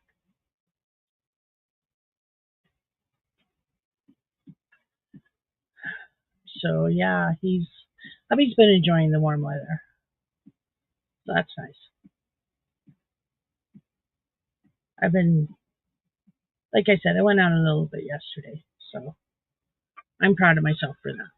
So yeah, hubby's been enjoying the warm weather. So that's nice. I've been, like I said, I went out a little bit yesterday, so I'm proud of myself for that.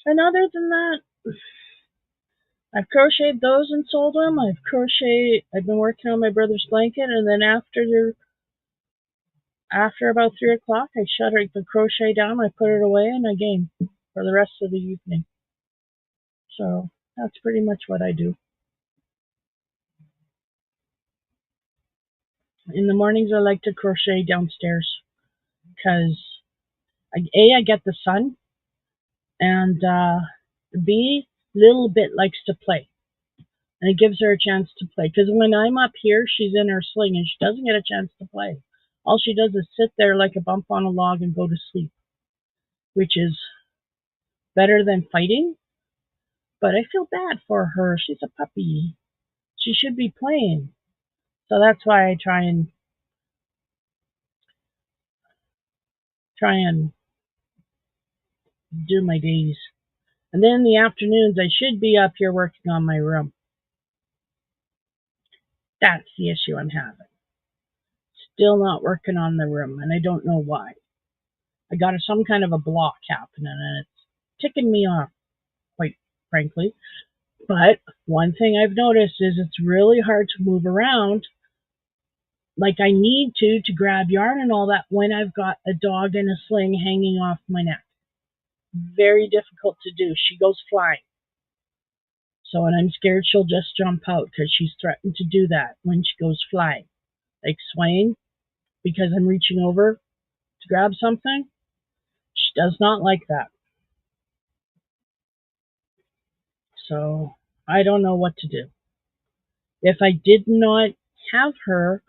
And other than that, I've crocheted those and sold them. I've been working on my brother's blanket, and then after about 3 o'clock, I shut the crochet down, I put it away, and I game for the rest of the evening. So that's pretty much what I do. In the mornings, I like to crochet downstairs because I get the sun, and B, little bit likes to play. And it gives her a chance to play. Because when I'm up here, she's in her sling and she doesn't get a chance to play. All she does is sit there like a bump on a log and go to sleep, which is better than fighting. But I feel bad for her. She's a puppy. She should be playing. So that's why I try and do my days. And then in the afternoons, I should be up here working on my room. That's the issue I'm having. Still not working on the room, and I don't know why. I got some kind of a block happening, and it's ticking me off, quite frankly. But one thing I've noticed is it's really hard to move around like I need to grab yarn and all that when I've got a dog in a sling hanging off my neck. Very difficult to do. She goes flying. So, and I'm scared she'll just jump out because she's threatened to do that when she goes flying. Like swaying because I'm reaching over to grab something. She does not like that. So, I don't know what to do. If I did not have her,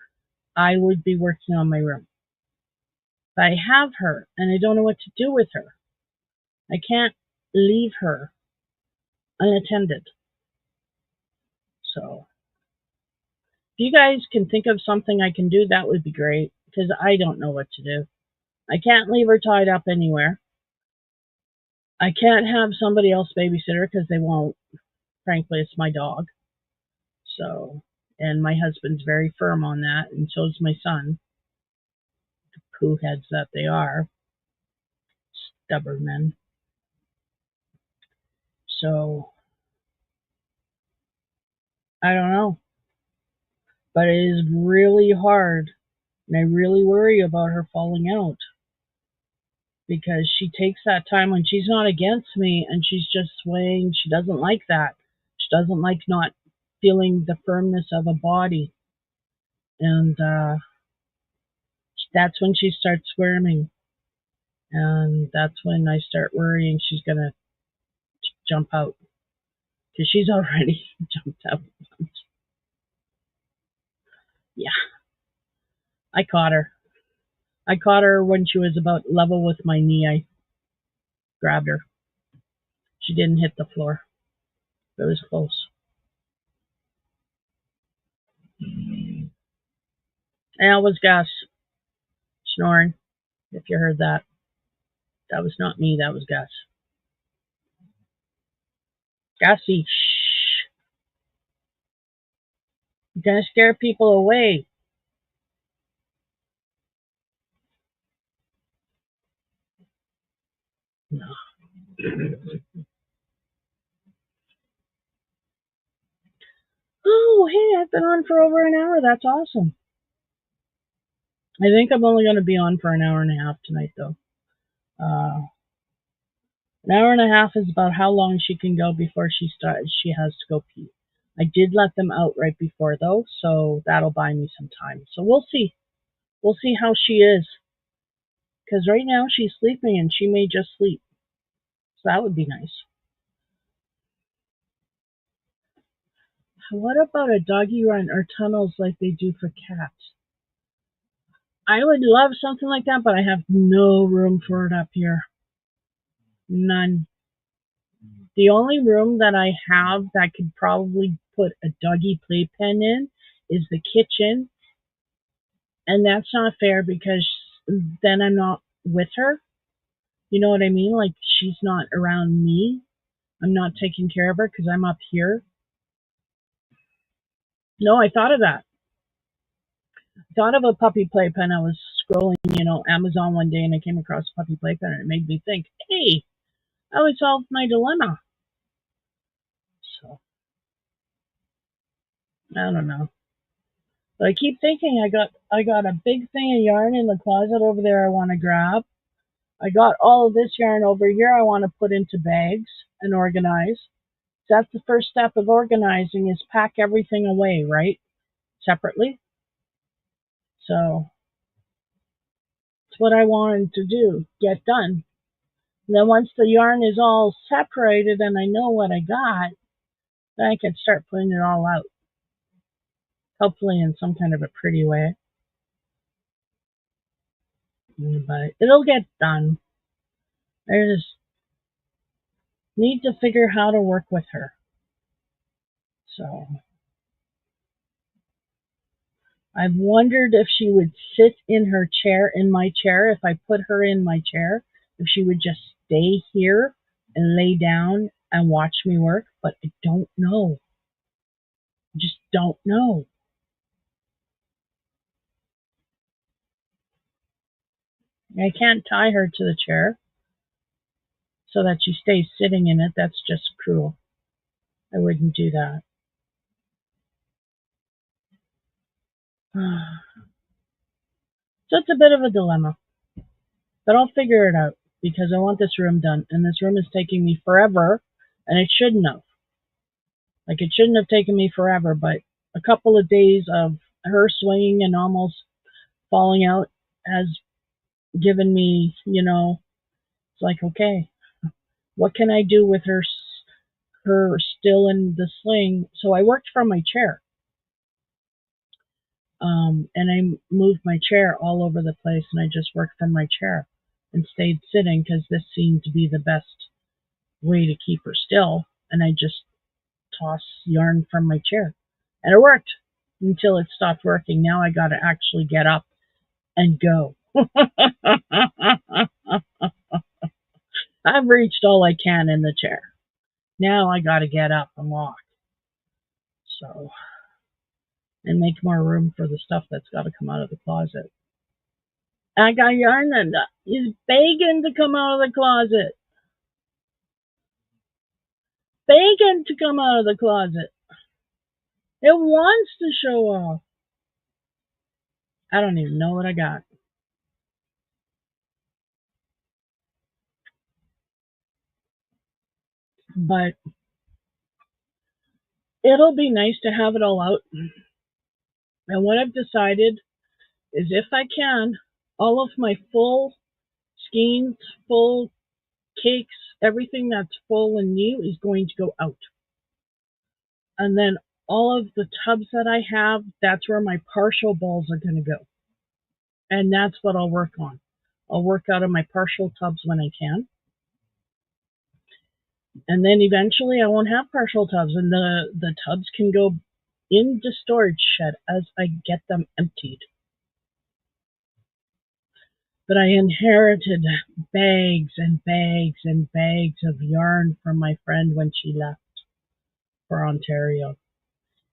I would be working on my room. But I have her and I don't know what to do with her. I can't leave her unattended. So if you guys can think of something I can do, that would be great because I don't know what to do. I can't leave her tied up anywhere. I can't have somebody else babysit her because they won't. Frankly, it's my dog. So And my husband's very firm on that, and so is my son, poo heads that they are, stubborn men. So, I don't know. But it is really hard, and I really worry about her falling out. Because she takes that time when she's not against me and she's just swaying. She doesn't like that. She doesn't like not feeling the firmness of a body. And that's when she starts squirming. And that's when I start worrying she's going to jump out. Because she's already jumped out once. Yeah, I caught her. I caught her when she was about level with my knee. I grabbed her. She didn't hit the floor. It was close. And it was Gus snoring, if you heard that. That was not me, that was Gus. Gussie, shh. You're gonna scare people away. No. Oh, hey, I've been on for over an hour. That's awesome. I think I'm only going to be on for an hour and a half tonight, though. An hour and a half is about how long she can go before she has to go pee. I did let them out right before, though, so that'll buy me some time. So we'll see. We'll see how she is. Because right now she's sleeping and she may just sleep. So that would be nice. What about a doggy run or tunnels like they do for cats? I would love something like that, but I have no room for it up here. None. The only room that I have that could probably put a doggy playpen in is the kitchen, and that's not fair because then I'm not with her. You know what I mean? Like, she's not around me. I'm not taking care of her because I'm up here. No, I thought of that. I thought of a puppy playpen. I was scrolling, Amazon one day and I came across a puppy playpen and it made me think, hey, I would solve my dilemma. So, I don't know. But I keep thinking I got a big thing of yarn in the closet over there I want to grab. I got all of this yarn over here I want to put into bags and organize. That's the first step of organizing is pack everything away, right? Separately. So it's what I wanted to do, get done. And then once the yarn is all separated and I know what I got, then I can start putting it all out. Hopefully in some kind of a pretty way. But it'll get done. I just need to figure how to work with her. So I've wondered if she would sit in her chair, in my chair, if I put her in my chair, if she would just stay here and lay down and watch me work, but I don't know. I just don't know. I can't tie her to the chair so that she stays sitting in it. That's just cruel. I wouldn't do that. So it's a bit of a dilemma, but I'll figure it out because I want this room done, and this room is taking me forever, and it shouldn't have. Like, it shouldn't have taken me forever, but a couple of days of her swinging and almost falling out has given me, it's like, okay, what can I do with her still in the sling? So I worked from my chair. And I moved my chair all over the place, and I just worked from my chair and stayed sitting because this seemed to be the best way to keep her still. And I just tossed yarn from my chair, and it worked until it stopped working. Now I got to actually get up and go. I've reached all I can in the chair. Now I got to get up and walk. So and make more room for the stuff that's got to come out of the closet. I got yarn that is begging to come out of the closet. Begging to come out of the closet. It wants to show off. I don't even know what I got. But it'll be nice to have it all out. And what I've decided is if I can, all of my full skeins, full cakes, everything that's full and new is going to go out. And then all of the tubs that I have, that's where my partial balls are going to go. And that's what I'll work on. I'll work out of my partial tubs when I can. And then eventually I won't have partial tubs, and the tubs can go in the storage shed as I get them emptied. But I inherited bags and bags and bags of yarn from my friend when she left for Ontario.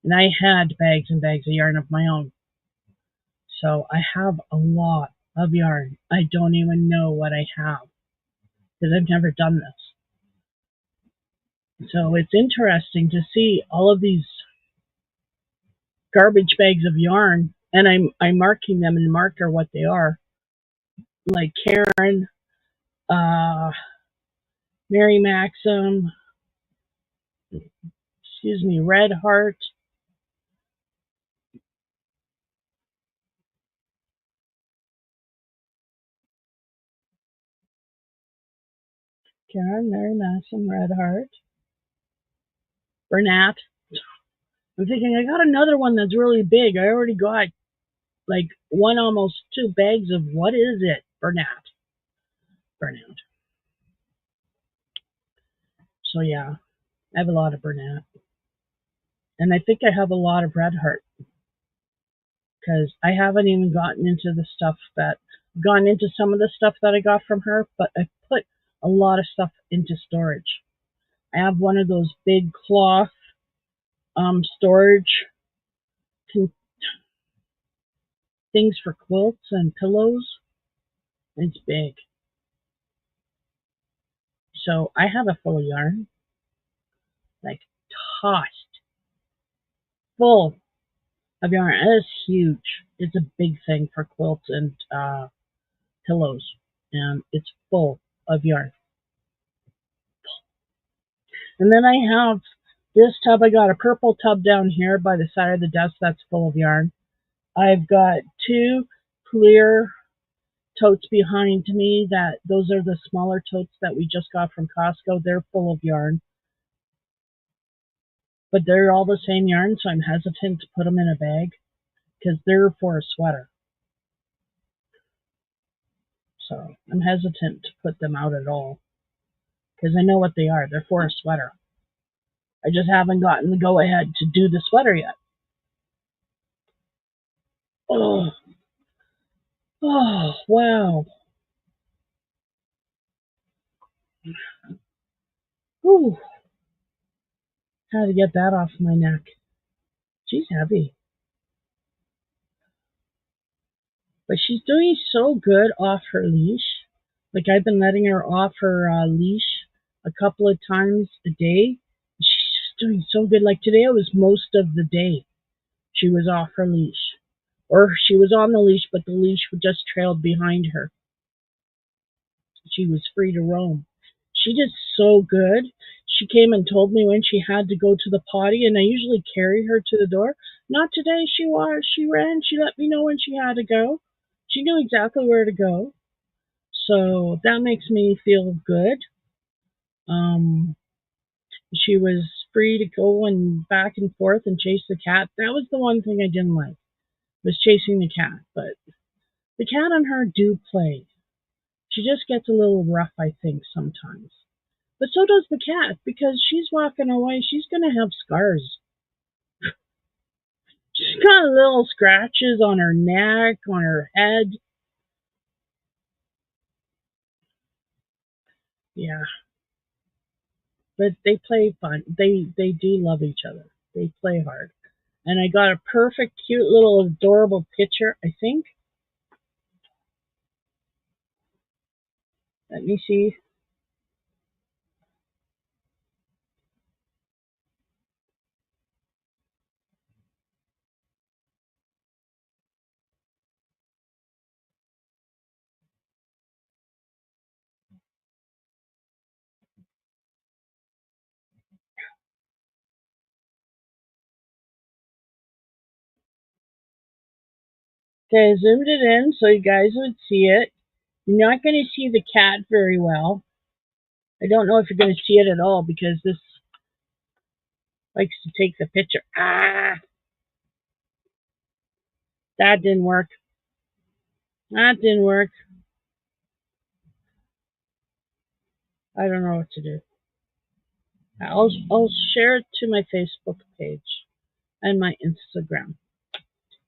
And I had bags and bags of yarn of my own. So I have a lot of yarn. I don't even know what I have because I've never done this. So it's interesting to see all of these garbage bags of yarn, and I'm marking them in marker what they are, like Karen, uh, Mary Maxim, Red Heart. Karen, Mary Maxim, Red Heart, Bernat. I'm thinking I got another one that's really big. I already got like one, almost 2 bags of what is it? Bernat. So yeah, I have a lot of Bernat. And I think I have a lot of Red Heart because I haven't even gotten into the stuff that gone into some of the stuff that I got from her, but I put a lot of stuff into storage. I have one of those big cloth storage things for quilts and pillows. It's big. So I have a full of yarn, like tossed, full of yarn. It's huge. It's a big thing for quilts and pillows, and it's full of yarn. And then I have this tub. I got a purple tub down here by the side of the desk that's full of yarn. I've got 2 clear totes behind me those are the smaller totes that we just got from Costco. They're full of yarn. But they're all the same yarn, so I'm hesitant to put them in a bag because they're for a sweater. So I'm hesitant to put them out at all because I know what they are. They're for a sweater. I just haven't gotten the go-ahead to do the sweater yet. Oh, wow. Whew. Had to get that off my neck. She's heavy. But she's doing so good off her leash. Like I've been letting her off her leash a couple of times a day. She's just doing so good. Like today, it was most of the day she was off her leash, or she was on the leash, but the leash just trailed behind her. She was free to roam. She did so good. She came and told me when she had to go to the potty, and I usually carry her to the door. Not today. She was. She ran. She let me know when she had to go. She knew exactly where to go. So that makes me feel good. Um, she was free to go and back and forth and chase the cat. That was the one thing I didn't like, was chasing the cat. But the cat and her do play. She just gets a little rough, I think, sometimes. But so does the cat, because she's walking away. She's going to have scars. She's got little scratches on her neck, on her head. Yeah. But they play fun. They do love each other. They play hard. And I got a perfect, cute little adorable picture, I think. Let me see. Okay, I zoomed it in so you guys would see it. You're not going to see the cat very well. I don't know if you're going to see it at all because this likes to take the picture. Ah, that didn't work. That didn't work. I don't know what to do. I'll share it to my Facebook page and my Instagram.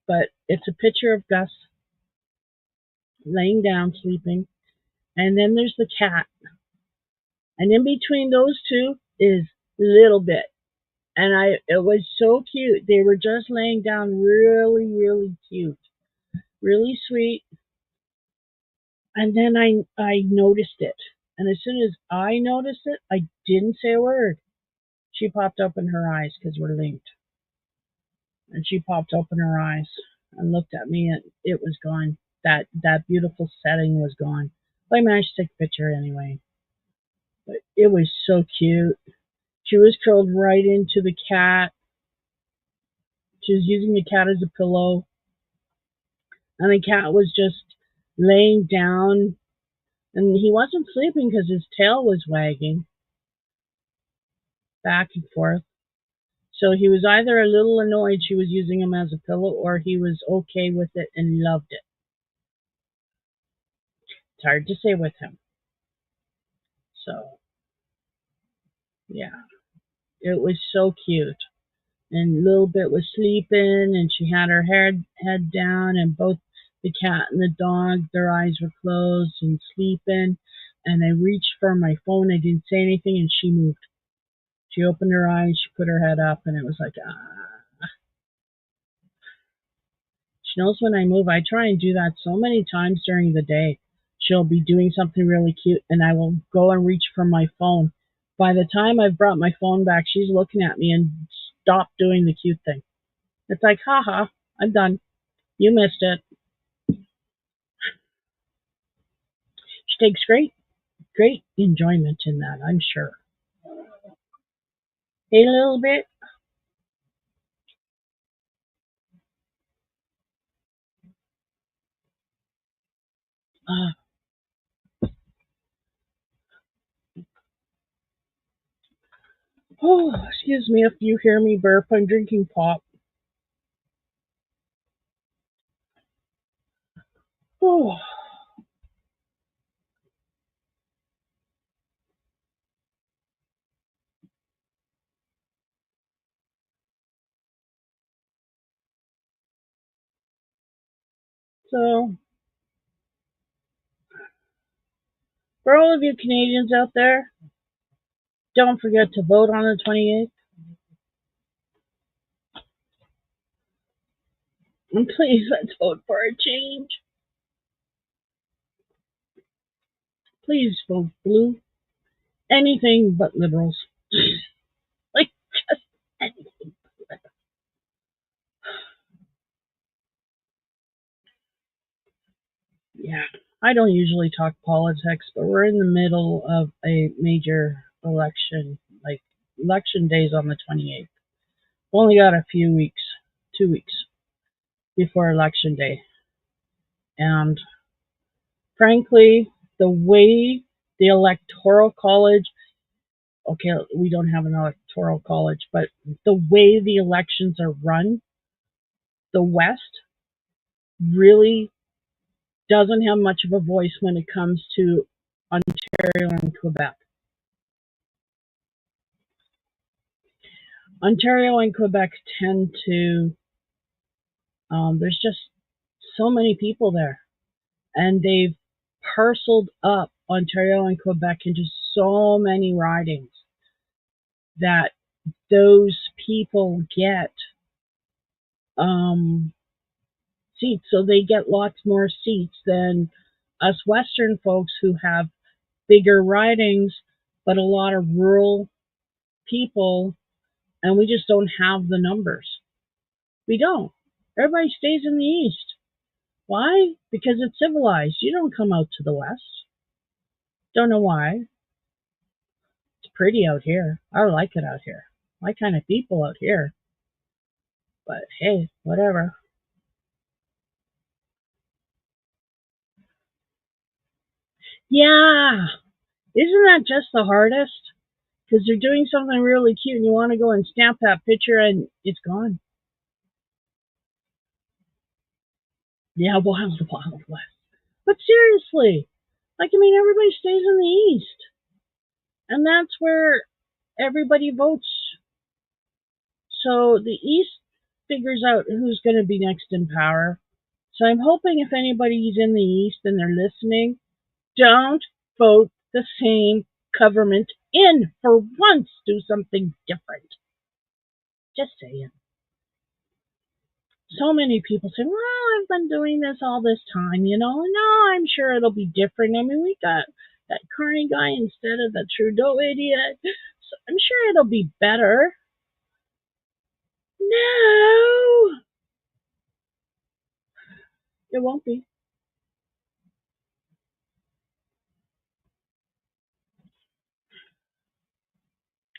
But it's a picture of Gus laying down sleeping, and then there's the cat, and in between those two is Little Bit, and it was so cute. They were just laying down, really, really cute, really sweet. And then I noticed it, and as soon as I noticed it, I didn't say a word. She popped open her eyes because we're linked, and she popped open her eyes and looked at me, and it was gone. That beautiful setting was gone. But I managed to take a picture anyway. But it was so cute. She was curled right into the cat. She was using the cat as a pillow, and the cat was just laying down. And he wasn't sleeping because his tail was wagging back and forth. So he was either a little annoyed she was using him as a pillow, or he was okay with it and loved it. It's hard to say with him. So, yeah, it was so cute. And Little Bit was sleeping, and she had her head down, and both the cat and the dog, their eyes were closed and sleeping. And I reached for my phone. I didn't say anything, and she moved. She opened her eyes, she put her head up, and it was like, ah. She knows when I move. I try and do that so many times during the day. She'll be doing something really cute, and I will go and reach for my phone. By the time I've brought my phone back, she's looking at me and stopped doing the cute thing. It's like, haha, I'm done. You missed it. She takes great enjoyment in that, I'm sure. Hey, Little Bit. Uh, oh, excuse me if you hear me burp. I'm drinking pop. Oh, so for all of you Canadians out there, don't forget to vote on the 28th. And please, let's vote for a change. Please vote blue. Anything but liberals. Like, just anything. Yeah. I don't usually talk politics, but we're in the middle of a major election. Like, election day's on the 28th. We only got a few weeks, 2 weeks before election day. And frankly, the way the electoral college, okay, we don't have an electoral college, but the way the elections are run, the West really doesn't have much of a voice when it comes to Ontario and Quebec. Ontario and Quebec tend to, there's just so many people there, and they've parceled up Ontario and Quebec into so many ridings that those people get seats, so they get lots more seats than us Western folks who have bigger ridings, but a lot of rural people, and we just don't have the numbers. We don't. Everybody stays in the East. Why? Because it's civilized. You don't come out to the West. Don't know why. It's pretty out here. I like it out here. My kind of people out here. But hey, whatever. Yeah. Isn't that just the hardest? Because they're doing something really cute and you want to go and stamp that picture and it's gone. Yeah, wild, wild west. But seriously, like, I mean, everybody stays in the East. And that's where everybody votes. So the East figures out who's going to be next in power. So I'm hoping if anybody's in the East and they're listening, don't vote the same government in. For once, do something different. Just saying. So many people say, well, I've been doing this all this time, no, I'm sure it'll be different. I mean, we got that Carney guy instead of the Trudeau idiot. So I'm sure it'll be better. No, it won't be.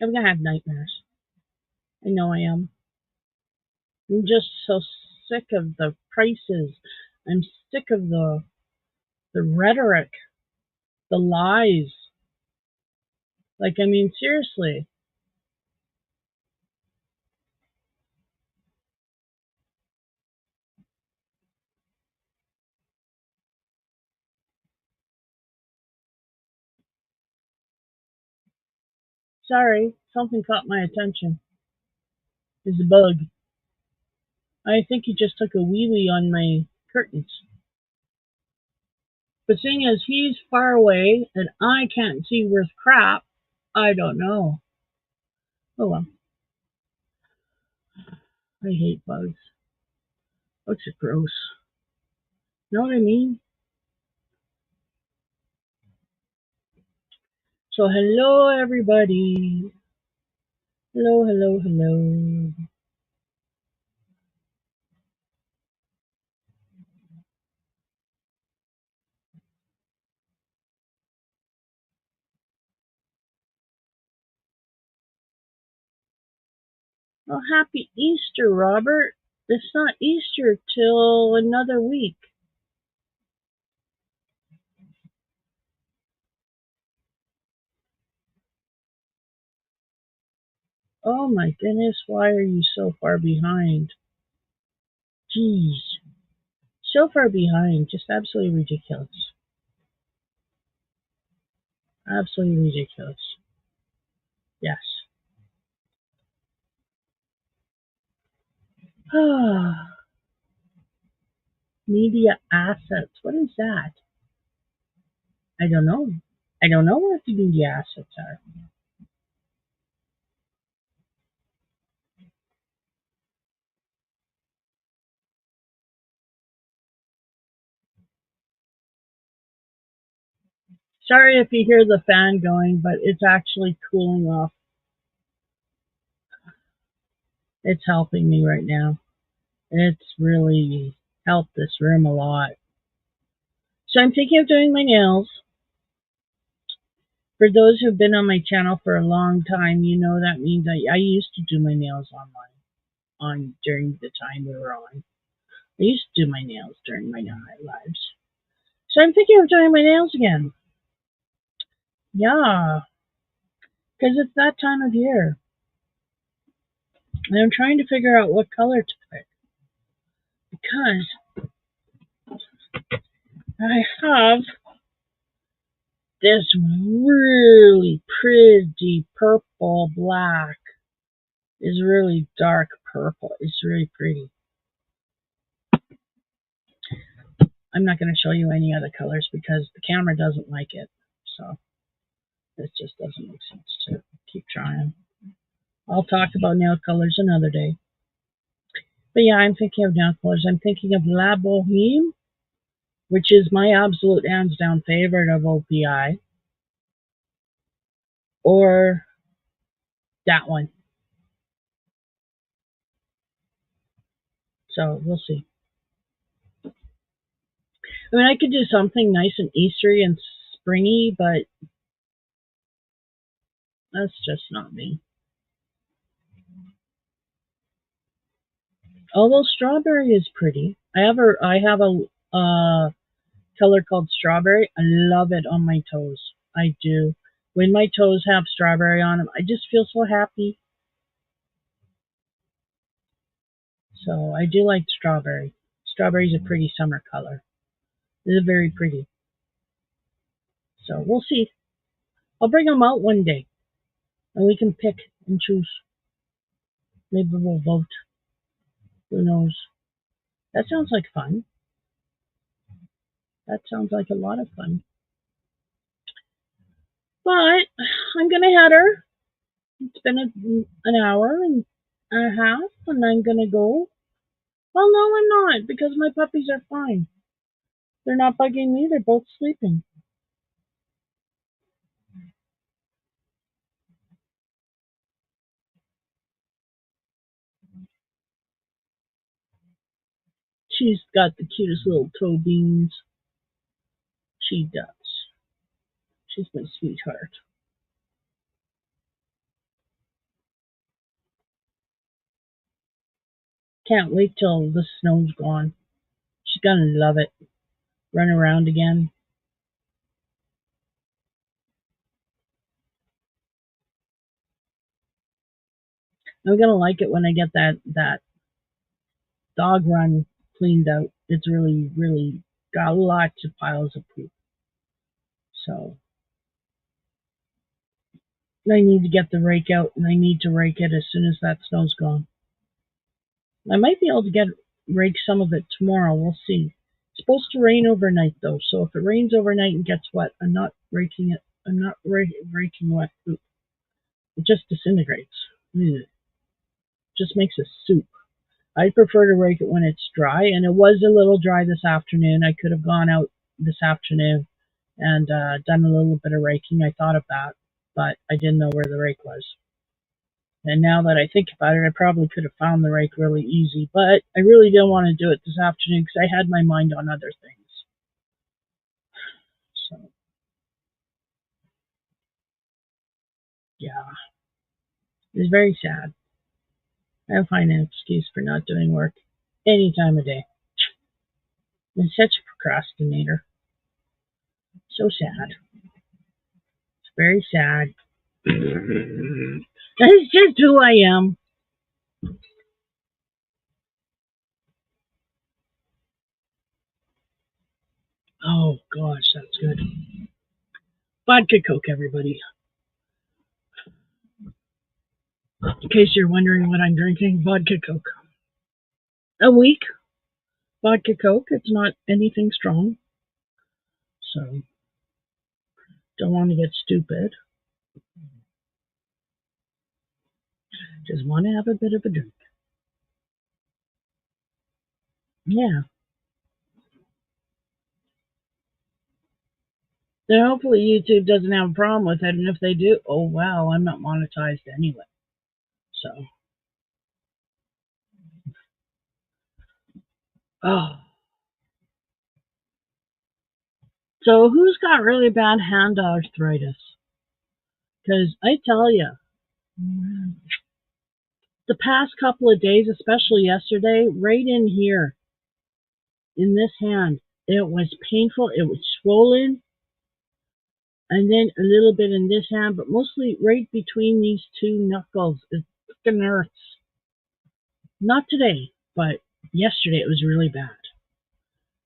I'm going to have nightmares. I know I am. I'm just so sick of the prices. I'm sick of the rhetoric, the lies. Like, I mean, seriously. Sorry, something caught my attention. It's a bug. I think he just took a wee wee on my curtains. But seeing as he's far away and I can't see worth crap, I don't know. Oh well. I hate bugs. Bugs are gross. Know what I mean? So hello everybody. Hello, hello, hello. Well, happy Easter, Robert. It's not Easter till another week. Oh my goodness, why are you so far behind? Jeez. So far behind. Just absolutely ridiculous. Absolutely ridiculous. Yes. Media assets. What is that? I don't know. I don't know what the media assets are. Sorry if you hear the fan going, but it's actually cooling off. It's helping me right now. It's really helped this room a lot. So I'm thinking of doing my nails. For those who've been on my channel for a long time, you know that means I used to do my nails online on during the time we were on. I used to do my nails during my lives. So I'm thinking of doing my nails again. Yeah, because it's that time of year. And I'm trying to figure out what color to pick. Because I have this really pretty purple black. It's really dark purple. It's really pretty. I'm not going to show you any other colors because the camera doesn't like it. So it just doesn't make sense to keep trying. I'll talk about nail colors another day. But yeah, I'm thinking of nail colors. I'm thinking of La Boheme, which is my absolute hands down favorite of OPI, or that one. So we'll see. I mean, I could do something nice and Eastery and springy, but that's just not me. Although strawberry is pretty. I have a color called strawberry. I love it on my toes. I do. When my toes have strawberry on them, I just feel so happy. So I do like strawberry. Strawberry's a pretty summer color. It's very pretty. So we'll see. I'll bring them out one day and we can pick and choose. Maybe we'll vote. Who knows? That sounds like fun. That sounds like a lot of fun. But I'm going to head her. It's been an hour and a half and I'm going to go. Well, no, I'm not because my puppies are fine. They're not bugging me. They're both sleeping. She's got the cutest little toe beans. She does. She's my sweetheart. Can't wait till the snow's gone. She's gonna love it. Run around again. I'm gonna like it when I get that dog run cleaned out. It's really got lots of piles of poop. So I need to get the rake out and I need to rake it as soon as that snow's gone. I might be able to rake some of it tomorrow. We'll see. It's supposed to rain overnight though, so if it rains overnight and gets wet, I'm not raking it. I'm not raking wet poop. It just disintegrates. Ugh. Just makes a soup. I prefer to rake it when it's dry, and it was a little dry this afternoon. I could have gone out this afternoon and done a little bit of raking. I thought of that, but I didn't know where the rake was. And now that I think about it, I probably could have found the rake really easy, but I really didn't want to do it this afternoon because I had my mind on other things. So, yeah, it's very sad. I find an excuse for not doing work any time of day. I'm such a procrastinator. So sad. It's very sad. That's just who I am. Oh gosh, that's good. Vodka Coke, everybody. In case you're wondering what I'm drinking, vodka Coke. A week vodka Coke. It's not anything strong, so don't want to get stupid. Just want to have a bit of a drink. Yeah. Then hopefully YouTube doesn't have a problem with it, and if they do, oh wow, I'm not monetized anyway. So, oh. So who's got really bad hand arthritis? Because I tell you, the past couple of days, especially yesterday, right in here, in this hand, it was painful. It was swollen, and then a little bit in this hand, but mostly right between these two knuckles. It fucking hurts. Not today, but yesterday it was really bad.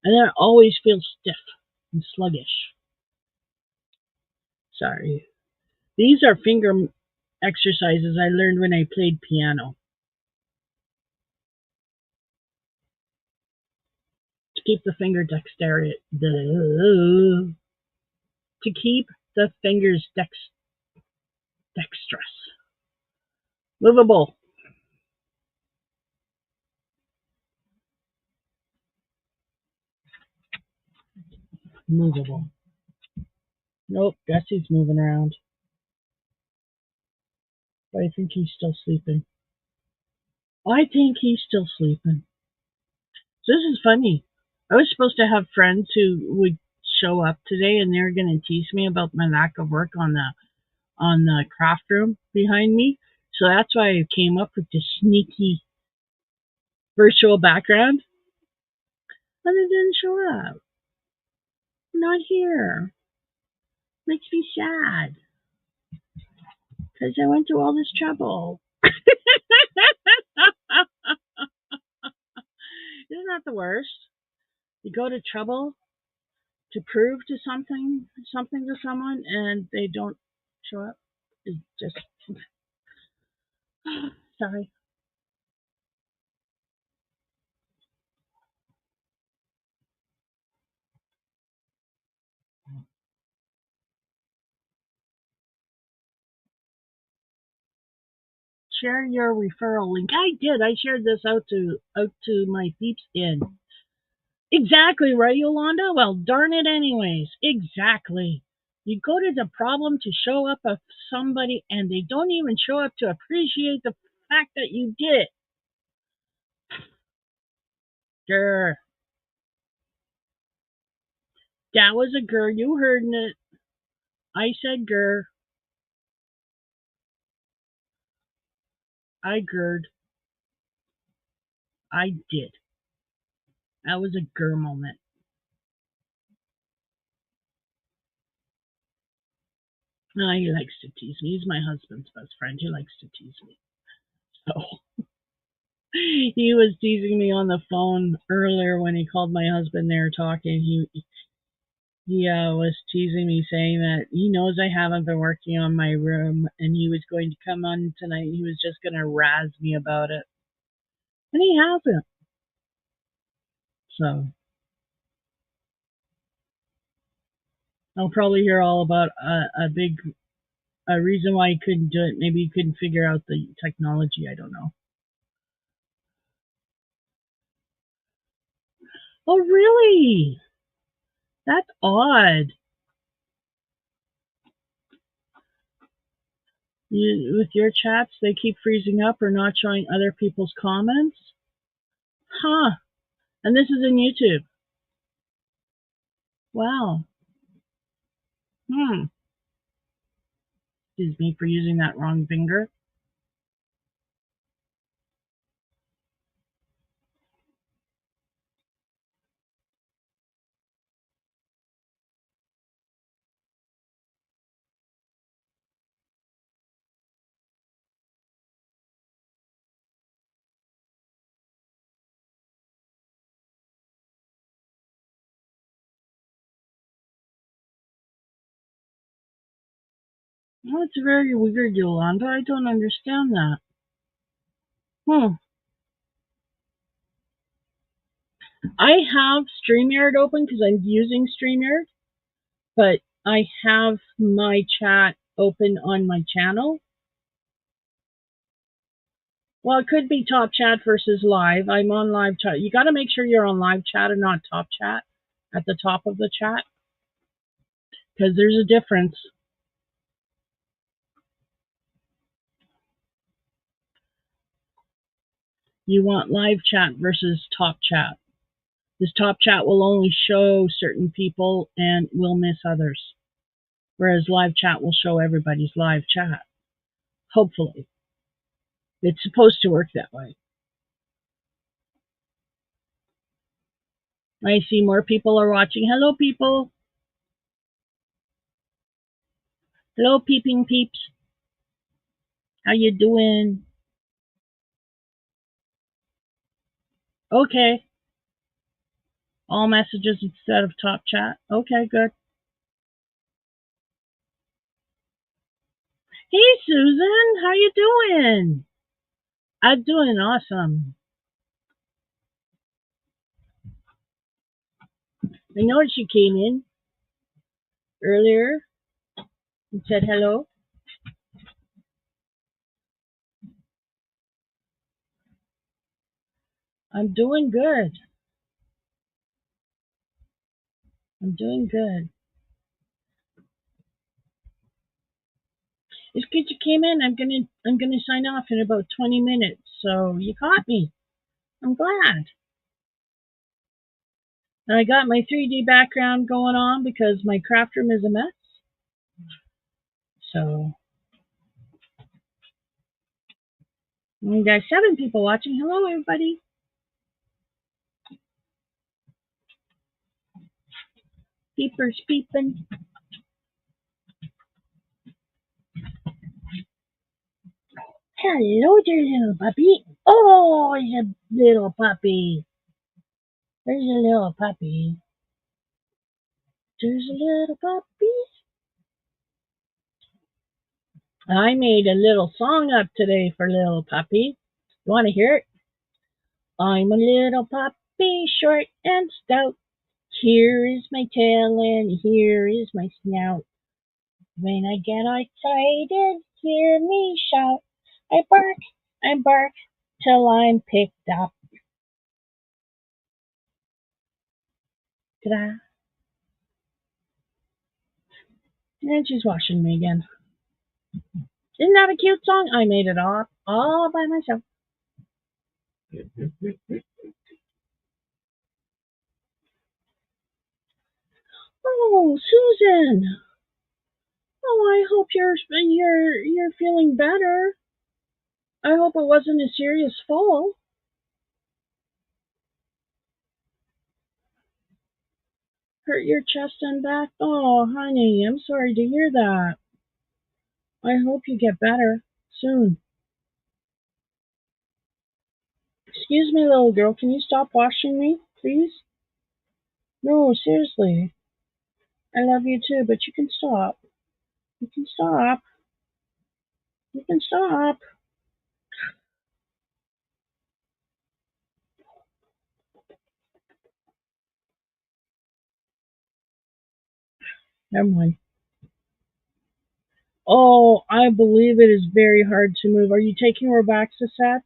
And then I always feel stiff and sluggish. Sorry. These are finger exercises I learned when I played piano to keep the finger dexterity. To keep the fingers dexterous. Movable. movable. Nope, Gussy's moving around. But I think he's still sleeping. I think he's still sleeping. So this is funny. I was supposed to have friends who would show up today, and they're going to tease me about my lack of work on the craft room behind me. So that's why I came up with this sneaky virtual background. And it didn't show up. Not here. Makes me sad because I went through all this trouble. Isn't that the worst? You go to trouble to prove to something to someone, and they don't show up. It's just sorry. Share your referral link. I did. I shared this out to my peeps in. Exactly right, Yolanda. Well, darn it, anyways. Exactly. You go to the problem to show up of somebody, and they don't even show up to appreciate the fact that you did it. Grr. That was a grr. You heard it. I said grr. I grrred. I did. That was a grr moment. No, he likes to tease me. He's my husband's best friend. He likes to tease me. So he was teasing me on the phone earlier when he called my husband. They were talking. He was teasing me, saying that he knows I haven't been working on my room, and he was going to come on tonight. He was just going to razz me about it, and he hasn't. So I'll probably hear all about a reason why he couldn't do it. Maybe he couldn't figure out the technology. I don't know. Oh, really? That's odd. With your chats, they keep freezing up or not showing other people's comments? Huh. And this is in YouTube. Wow. Hmm. Excuse me for using that wrong finger. Well, it's very weird, Yolanda. I don't understand that. Hmm. I have StreamYard open because I'm using StreamYard, but I have my chat open on my channel. Well, it could be top chat versus live. I'm on live chat. You got to make sure you're on live chat and not top chat at the top of the chat because there's a difference. You want live chat versus top chat. This top chat will only show certain people and will miss others, whereas live chat will show everybody's live chat. Hopefully. It's supposed to work that way. I see more people are watching. Hello, people. Hello, peeping peeps. How you doing? Okay. All messages instead of top chat. Okay, good. Hey, Susan. How you doing? I'm doing awesome. I noticed you came in earlier and said hello. I'm doing good. I'm doing good. It's good you came in. I'm gonna sign off in about 20 minutes. So you caught me. I'm glad. And I got my 3D background going on because my craft room is a mess. So we got 7 people watching. Hello, everybody. Peepers peeping. Hello there, little puppy. Oh, it's a little puppy. There's a little puppy. There's a little puppy. I made a little song up today for little puppy. You want to hear it? I'm a little puppy, short and stout. Here is my tail and here is my snout. When I get excited, hear me shout. I bark till I'm picked up. Ta-da. And she's watching me again. Isn't that a cute song? I made it all by myself. Oh, Susan. Oh, I hope you're feeling better. I hope it wasn't a serious fall. Hurt your chest and back. Oh, honey, I'm sorry to hear that. I hope you get better soon. Excuse me, little girl. Can you stop watching me, please? No, seriously. I love you too, but you can stop. You can stop. You can stop. Never mind. Oh, I believe it is very hard to move. Are you taking Robaxacet?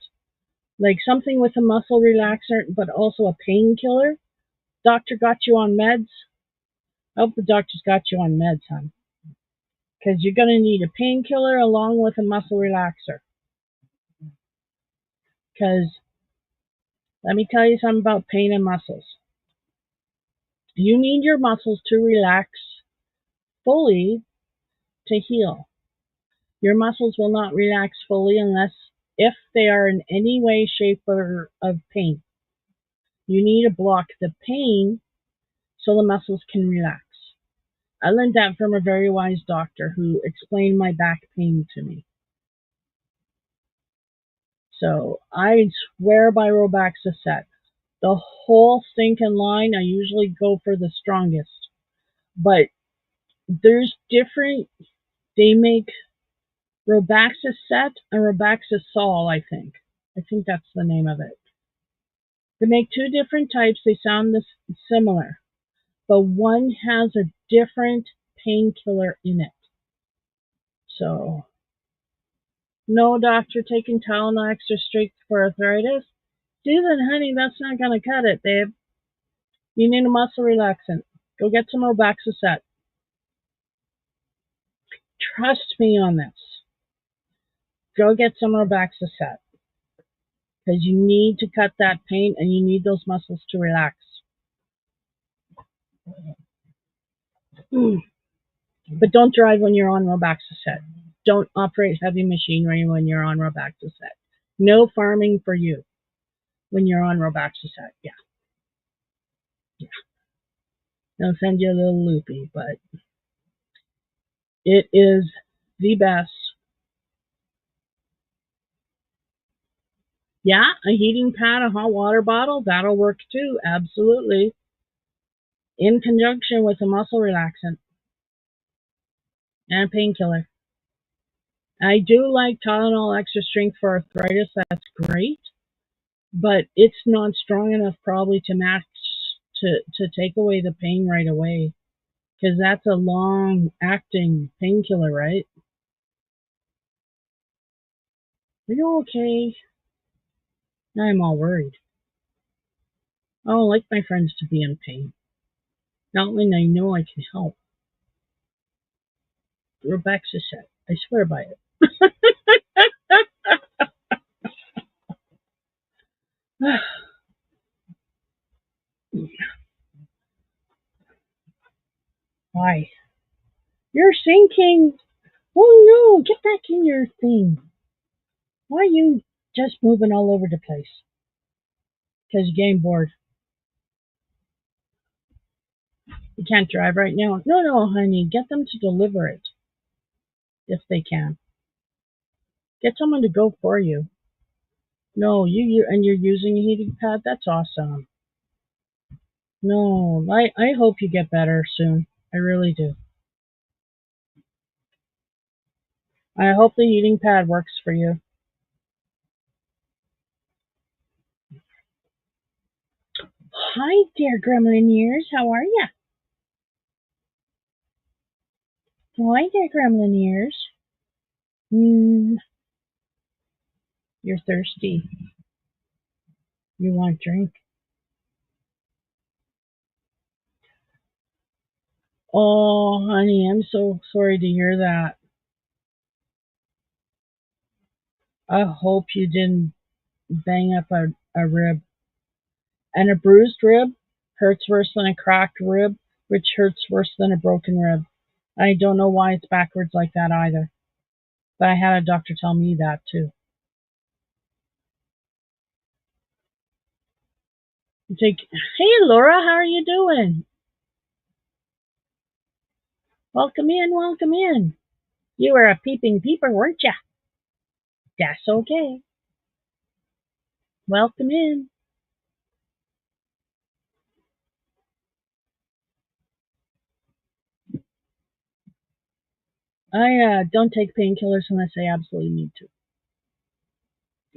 Like something with a muscle relaxer, but also a painkiller? Doctor got you on meds? I hope the doctor's got you on meds, hon. Because you're going to need a painkiller along with a muscle relaxer. Because let me tell you something about pain and muscles. You need your muscles to relax fully to heal. Your muscles will not relax fully unless if they are in any way, shape, or of pain. You need to block the pain so the muscles can relax. I learned that from a very wise doctor who explained my back pain to me. So I swear by Robaxacet. The whole stinking line, I usually go for the strongest. But there's different, they make Robaxacet and Robaxasol, I think. I think that's the name of it. They make 2 different types. They sound similar, but one has a different painkiller in it. So, no doctor taking Tylenol extra strength for arthritis. Susan, honey, that's not going to cut it, babe. You need a muscle relaxant. Go get some Robaxacet. Trust me on this. Go get some Robaxacet because you need to cut that pain and you need those muscles to relax. But don't drive when you're on Robaxacet. Don't operate heavy machinery when you're on Robaxacet. No farming for you when you're on Robaxacet. Yeah. They'll send you a little loopy, but it is the best. Yeah, a heating pad, a hot water bottle, that'll work too. Absolutely. In conjunction with a muscle relaxant and a painkiller. I do like Tylenol extra strength for arthritis. That's great. But it's not strong enough probably to match to take away the pain right away because that's a long acting painkiller, right? Are you okay? I'm all worried. I don't like my friends to be in pain. Not when I know I can help. Rebecca said, I swear by it. Why? You're sinking. Oh no, get back in your thing. Why are you just moving all over the place? Because you're getting bored. You can't drive right now. No, no, honey. Get them to deliver it if they can. Get someone to go for you. No, you and you're using a heating pad. That's awesome. No, I hope you get better soon. I really do. I hope the heating pad works for you. Hi there, Gremlin Ears. How are ya? Hi there, Gremlin Ears. Mm, you're thirsty. You want drink. Oh, honey, I'm so sorry to hear that. I hope you didn't bang up a rib. And a bruised rib hurts worse than a cracked rib, which hurts worse than a broken rib. I don't know why it's backwards like that either. But I had a doctor tell me that too. It's like, hey Laura, how are you doing? Welcome in, welcome in. You were a peeping peeper, weren't ya? That's okay. Welcome in. I don't take painkillers unless I absolutely need to.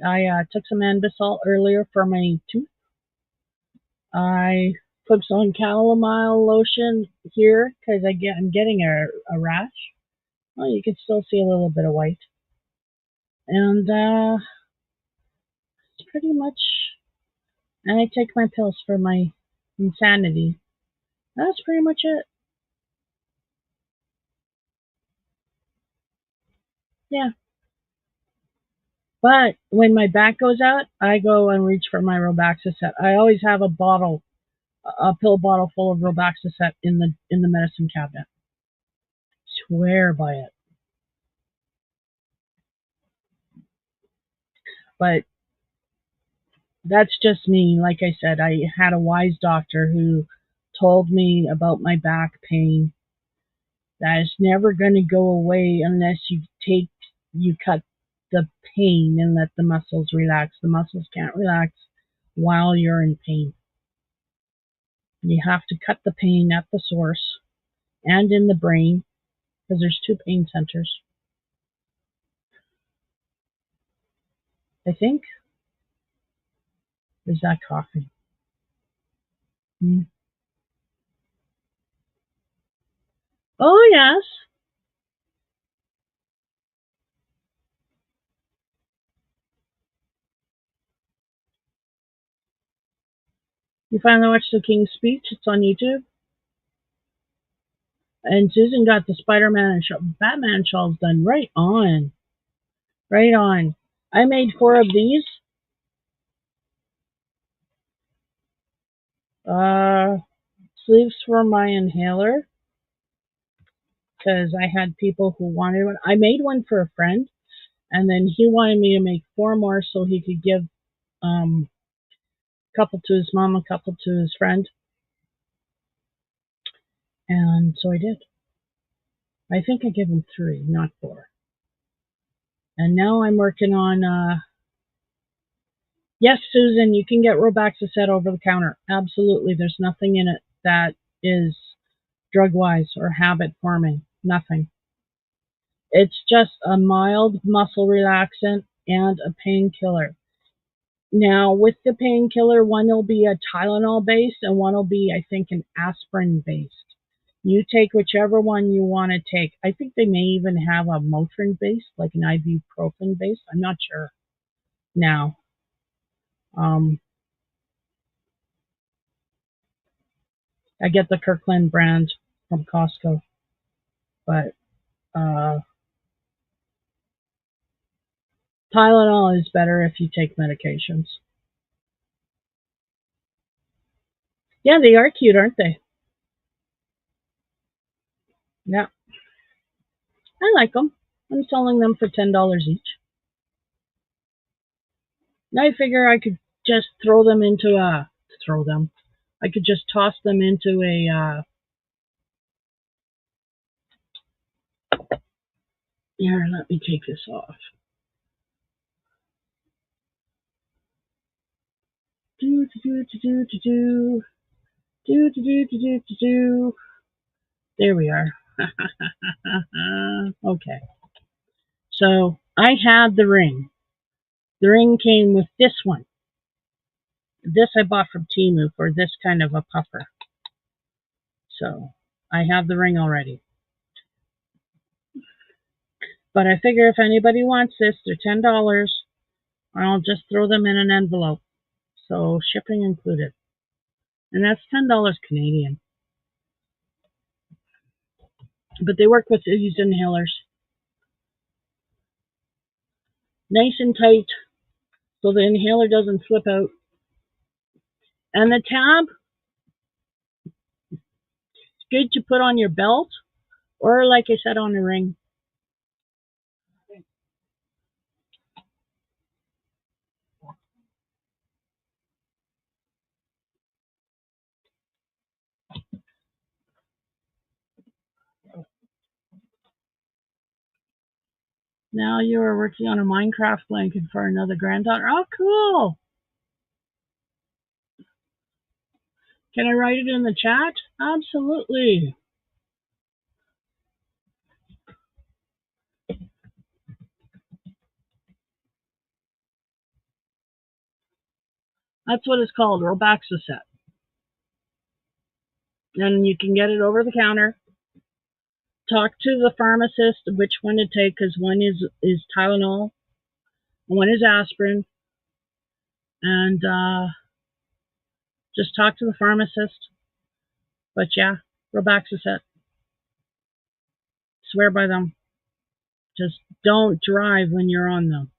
I took some Anbesol earlier for my tooth. I put some chamomile lotion here because I'm getting a rash. Well, you can still see a little bit of white, and it's pretty much. And I take my pills for my insanity. That's pretty much it. Yeah. But when my back goes out, I go and reach for my Robaxacet. I always have a pill bottle full of Robaxacet in the medicine cabinet. Swear by it. But that's just me. Like I said, I had a wise doctor who told me about my back pain that it's never going to go away unless you cut the pain and let the muscles relax. The muscles can't relax while you're in pain. You have to cut the pain at the source and in the brain because there's two pain centers. I think is that coughing. Hmm. Oh yes. You finally watched the King's Speech. It's on YouTube. And Susan got the Spider-Man and Batman shawls done. Right on. Right on. I made 4 of these. Uh, Sleeves for my inhaler because I had people who wanted one. I made one for a friend, and then he wanted me to make 4 more so he could give a couple to his mom, a couple to his friend, and so I did. I think I gave him 3, not 4. And now I'm working on. Yes, Susan, you can get Robaxacet over the counter. Absolutely, there's nothing in it that is drug-wise or habit-forming. Nothing. It's just a mild muscle relaxant and a painkiller. Now, with the painkiller, one will be a Tylenol based and one will be, I think, an aspirin based. You take whichever one you want to take. I think they may even have a Motrin based, like an ibuprofen based. I'm not sure now. Um, I get the Kirkland brand from Costco, but Tylenol is better if you take medications. Yeah, they are cute, aren't they? Yeah, I like them. I'm selling them for $10 each. I figure I could just throw them. I could just toss them into a here, let me take this off. Do do do do do do do do do do do do do. There we are. Okay. So I had the ring. The ring came with this one. This I bought from Temu for this kind of a puffer. So I have the ring already. But I figure if anybody wants this, they're $10. I'll just throw them in an envelope. So shipping included. And that's $10 Canadian. But they work with these inhalers. Nice and tight so the inhaler doesn't slip out. And the tab, it's good to put on your belt or, like I said, on the ring. Now you are working on a Minecraft blanket for another granddaughter. Oh, cool. Can I write it in the chat? Absolutely. That's what it's called, Robaxacet. And you can get it over the counter. Talk to the pharmacist which one to take, because one is Tylenol, one is aspirin, and just talk to the pharmacist. But yeah, Robaxacet. Swear by them. Just don't drive when you're on them.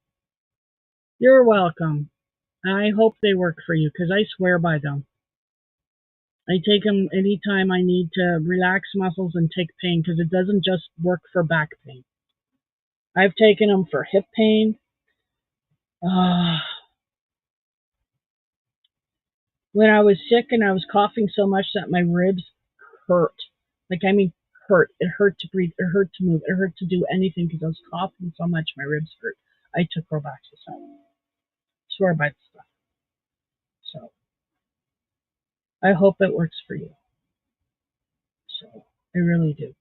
You're welcome. I hope they work for you, because I swear by them. I take them anytime I need to relax muscles and take pain, because it doesn't just work for back pain. I've taken them for hip pain. When I was sick and I was coughing so much that my ribs hurt. Like, I mean, hurt. It hurt to breathe. It hurt to move. It hurt to do anything because I was coughing so much my ribs hurt. I took Robaxacet. Swear by the stuff. So I hope it works for you. So I really do.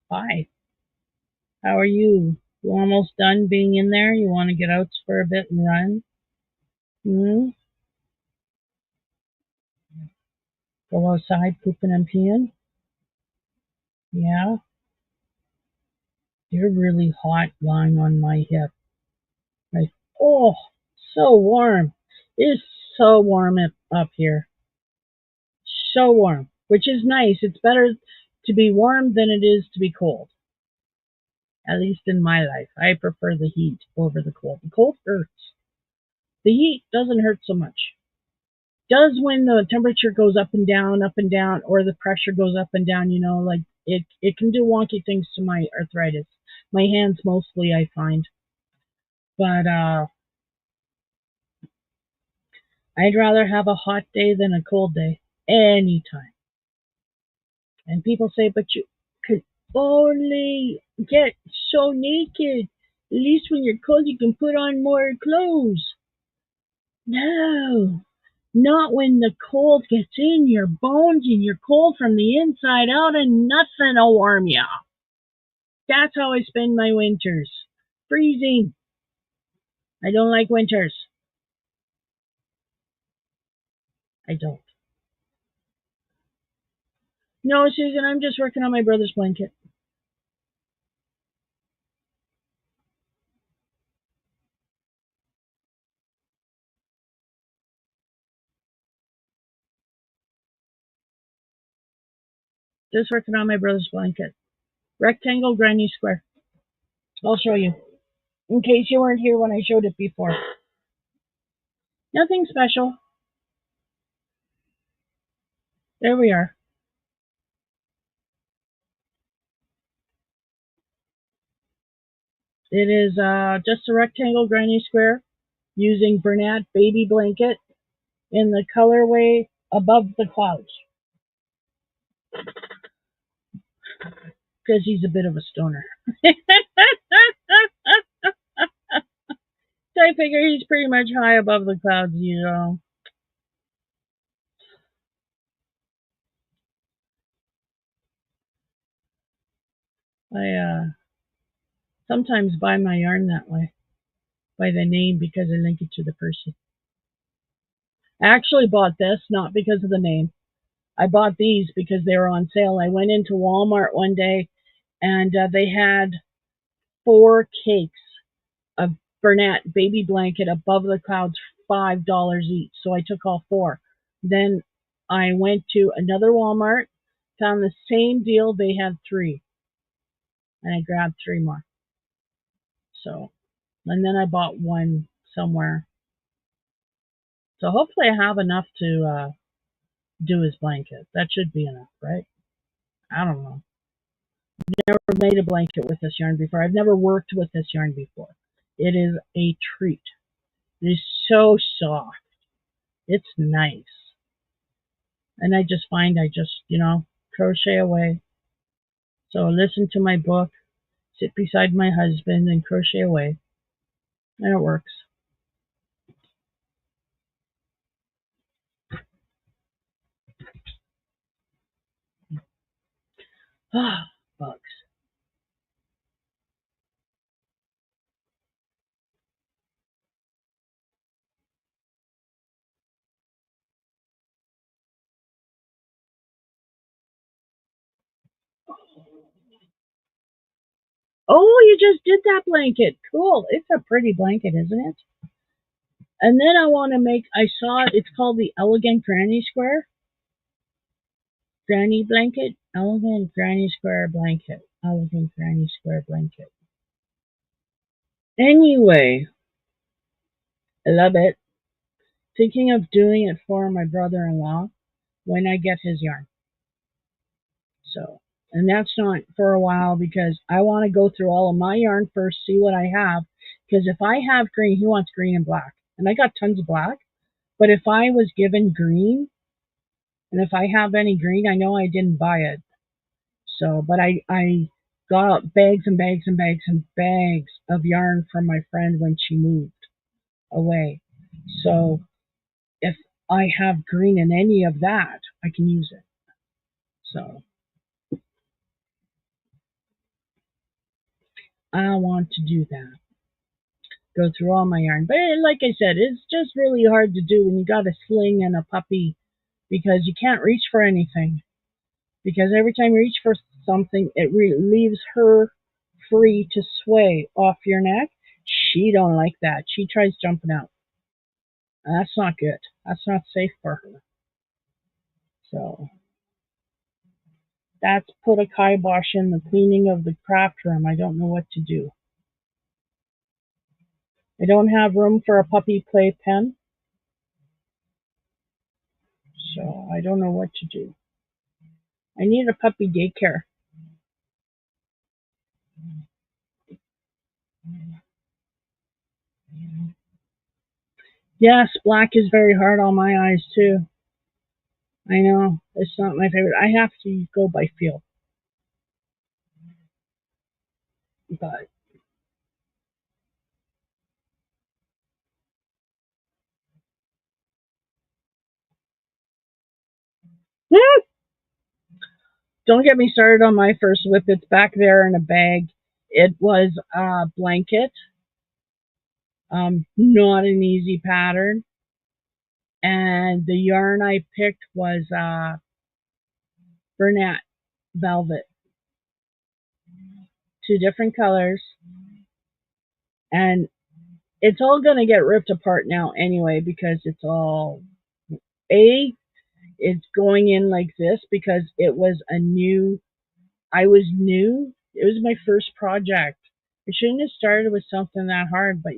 Bye. How are you? You almost done being in there? You want to get out for a bit and run? Hmm? Go outside pooping and peeing? Yeah? You're really hot lying on my hip. Like, oh, so warm. It's so warm up here. So warm, which is nice. It's better to be warm than it is to be cold. At least in my life. I prefer the heat over the cold. The cold hurts. The heat doesn't hurt so much. Does when the temperature goes up and down, or the pressure goes up and down, like it can do wonky things to my arthritis. My hands mostly, I find. But I'd rather have a hot day than a cold day. Anytime. And people say, but you could only get so naked. At least when you're cold, you can put on more clothes. No, not when the cold gets in your bones and you're cold from the inside out and nothing will warm you. That's how I spend my winters. Freezing. I don't like winters. I don't. No, Susan, I'm just working on my brother's blanket. Just working on my brother's blanket. Rectangle, granny square. I'll show you. In case you weren't here when I showed it before. Nothing special. There we are. It is just a rectangle granny square using Bernat baby blanket in the colorway above the clouds. Because he's a bit of a stoner. So I figure he's pretty much high above the clouds, you know. I sometimes buy my yarn that way, by the name, because I link it to the person. I actually bought this not because of the name. I bought these because they were on sale. I went into Walmart one day and they had 4 cakes of Bernat baby blanket above the clouds, $5 each. So I took all 4. Then I went to another Walmart, found the same deal. They had 3, and I grabbed 3 more. So, and then I bought one somewhere. So hopefully I have enough to do his blanket. That should be enough, right? I don't know. Never made a blanket with this yarn before. I've never worked with this yarn before. It is a treat. It is so soft. It's nice. And I just find I just, crochet away. So I listen to my book, sit beside my husband and crochet away. And it works. Ah, bugs. Oh, you just did that blanket. Cool. It's a pretty blanket, isn't it? And then I saw it. It's called the Elegant Granny Square. Granny blanket. Elegant Granny Square blanket. Elegant Granny Square blanket. Anyway, I love it. Thinking of doing it for my brother-in-law when I get his yarn. So, and that's not for a while because I want to go through all of my yarn first, see what I have. Because if I have green, he wants green and black. And I got tons of black. But if I was given green, and if I have any green, I know I didn't buy it. So, but I got bags and bags and bags and bags of yarn from my friend when she moved away. So if I have green in any of that, I can use it. So I want to do that. Go through all my yarn. But like I said, it's just really hard to do when you got a sling and a puppy because you can't reach for anything. Because every time you reach for something, it leaves her free to sway off your neck. She don't like that. She tries jumping out. That's not good. That's not safe for her. So that's put a kibosh in the cleaning of the craft room. I don't know what to do. I don't have room for a puppy play pen. So I don't know what to do. I need a puppy daycare. Yes, black is very hard on my eyes too. I know. It's not my favorite. I have to go by feel. But don't get me started on my first whip. It's back there in a bag. It was a blanket. Not an easy pattern. And the yarn I picked was Bernat velvet. 2 different colors. And it's all going to get ripped apart now anyway because it's all A, it's going in like this because it was I was new. It was my first project. I shouldn't have started with something that hard, but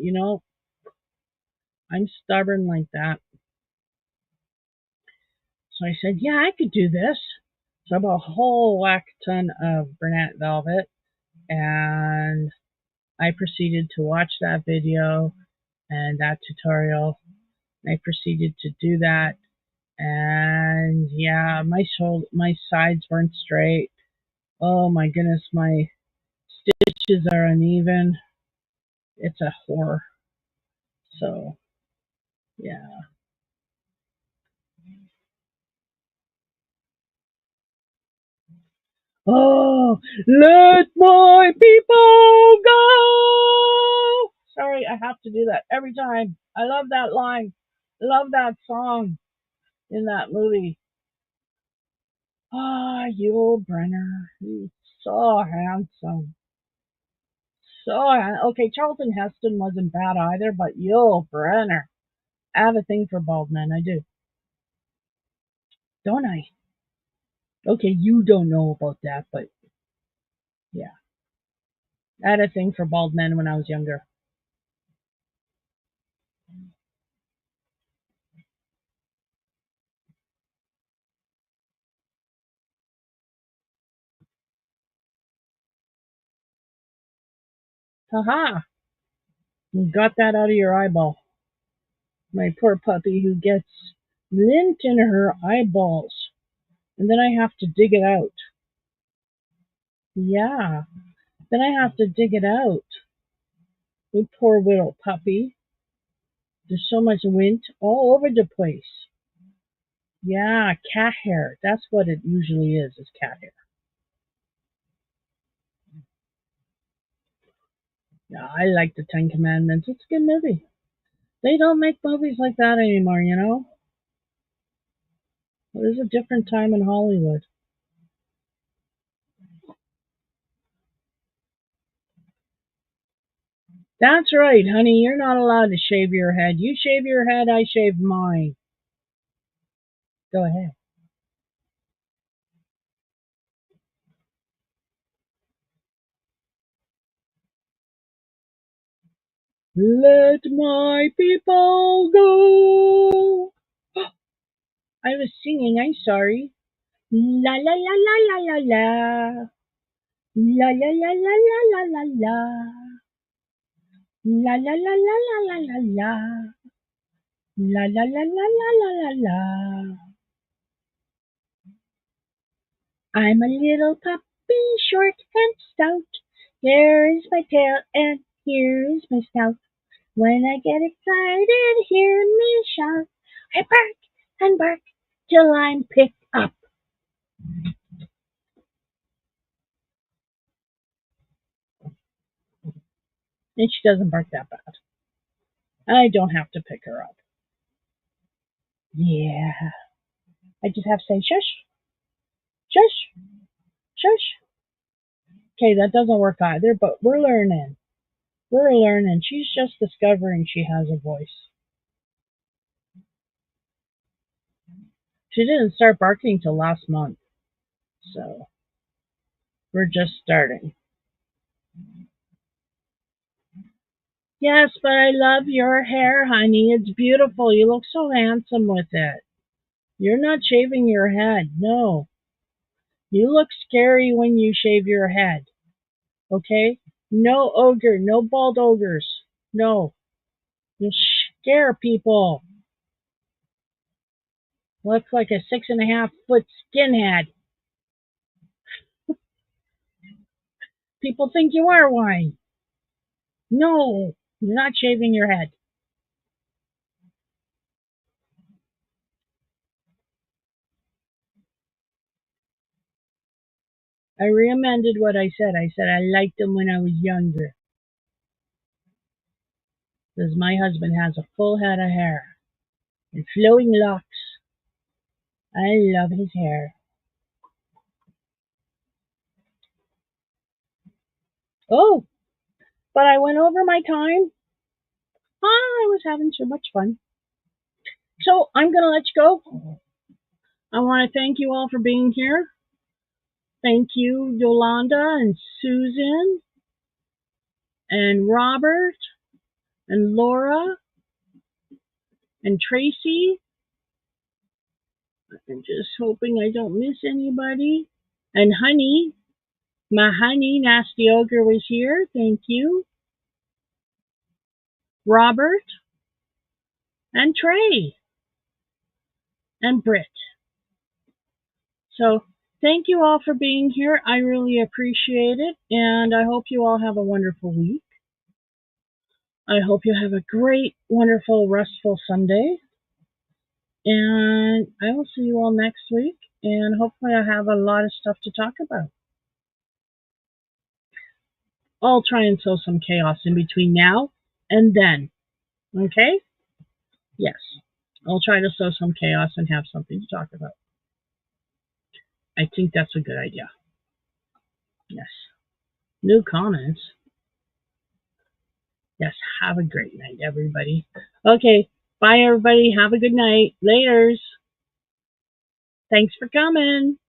I'm stubborn like that. So I said, yeah, I could do this. So I bought a whole whack ton of Bernat Velvet, and I proceeded to watch that video and that tutorial. I proceeded to do that, and yeah, my sides weren't straight. Oh my goodness, my stitches are uneven. It's a horror. So yeah. Oh, let my people go. Sorry, I have to do that every time. I love that line. I love that song in that movie. Ah, Yul Brenner. He's so handsome. Okay, Charlton Heston wasn't bad either, but Yul Brenner. I have a thing for bald men. I do. Don't I? Okay, you don't know about that, but yeah. I had a thing for bald men when I was younger. Haha. You got that out of your eyeball. My poor puppy who gets lint in her eyeballs. And then I have to dig it out. Yeah. Then I have to dig it out. You poor little puppy. There's so much lint all over the place. Yeah, cat hair. That's what it usually is cat hair. Yeah, I like the Ten Commandments. It's a good movie. They don't make movies like that anymore. There's a different time in Hollywood. That's right, honey. You're not allowed to shave your head. You shave your head, I shave mine. Go ahead. Let my people go. I was singing, I'm sorry. La la la la la la la. La la la la la la la la. La la la la la la la la. La la la la la la la la. I'm a little puppy, short and stout. There is my tail and here is my snout. When I get excited, hear me shout. I bark and bark till I'm picked up. And she doesn't bark that bad. I don't have to pick her up. Yeah. I just have to say, shush, shush, shush. Okay, that doesn't work either, but we're learning. We're learning. She's just discovering she has a voice. She didn't start barking till last month. So we're just starting. Yes, but I love your hair, honey. It's beautiful. You look so handsome with it. You're not shaving your head. No. You look scary when you shave your head. Okay? No ogre. No bald ogres. No. You scare people. Looks like a 6.5 foot skinhead. People think you are one. No. You're not shaving your head. I re-amended what I said. I said I liked them when I was younger. Because my husband has a full head of hair and flowing locks. I love his hair. Oh, but I went over my time. I was having so much fun. So I'm going to let you go. I want to thank you all for being here. Thank you, Yolanda and Susan and Robert and Laura and Tracy. I'm just hoping I don't miss anybody. And Honey, my honey, Nasty Ogre was here. Thank you. Robert and Trey and Britt. So thank you all for being here. I really appreciate it. And I hope you all have a wonderful week. I hope you have a great, wonderful, restful Sunday. And I will see you all next week. And hopefully I have a lot of stuff to talk about. I'll try and sow some chaos in between now and then. Okay? Yes. I'll try to sow some chaos and have something to talk about. I think that's a good idea. Yes. New comments. Yes. Have a great night, everybody. Okay. Bye, everybody. Have a good night. Laters. Thanks for coming.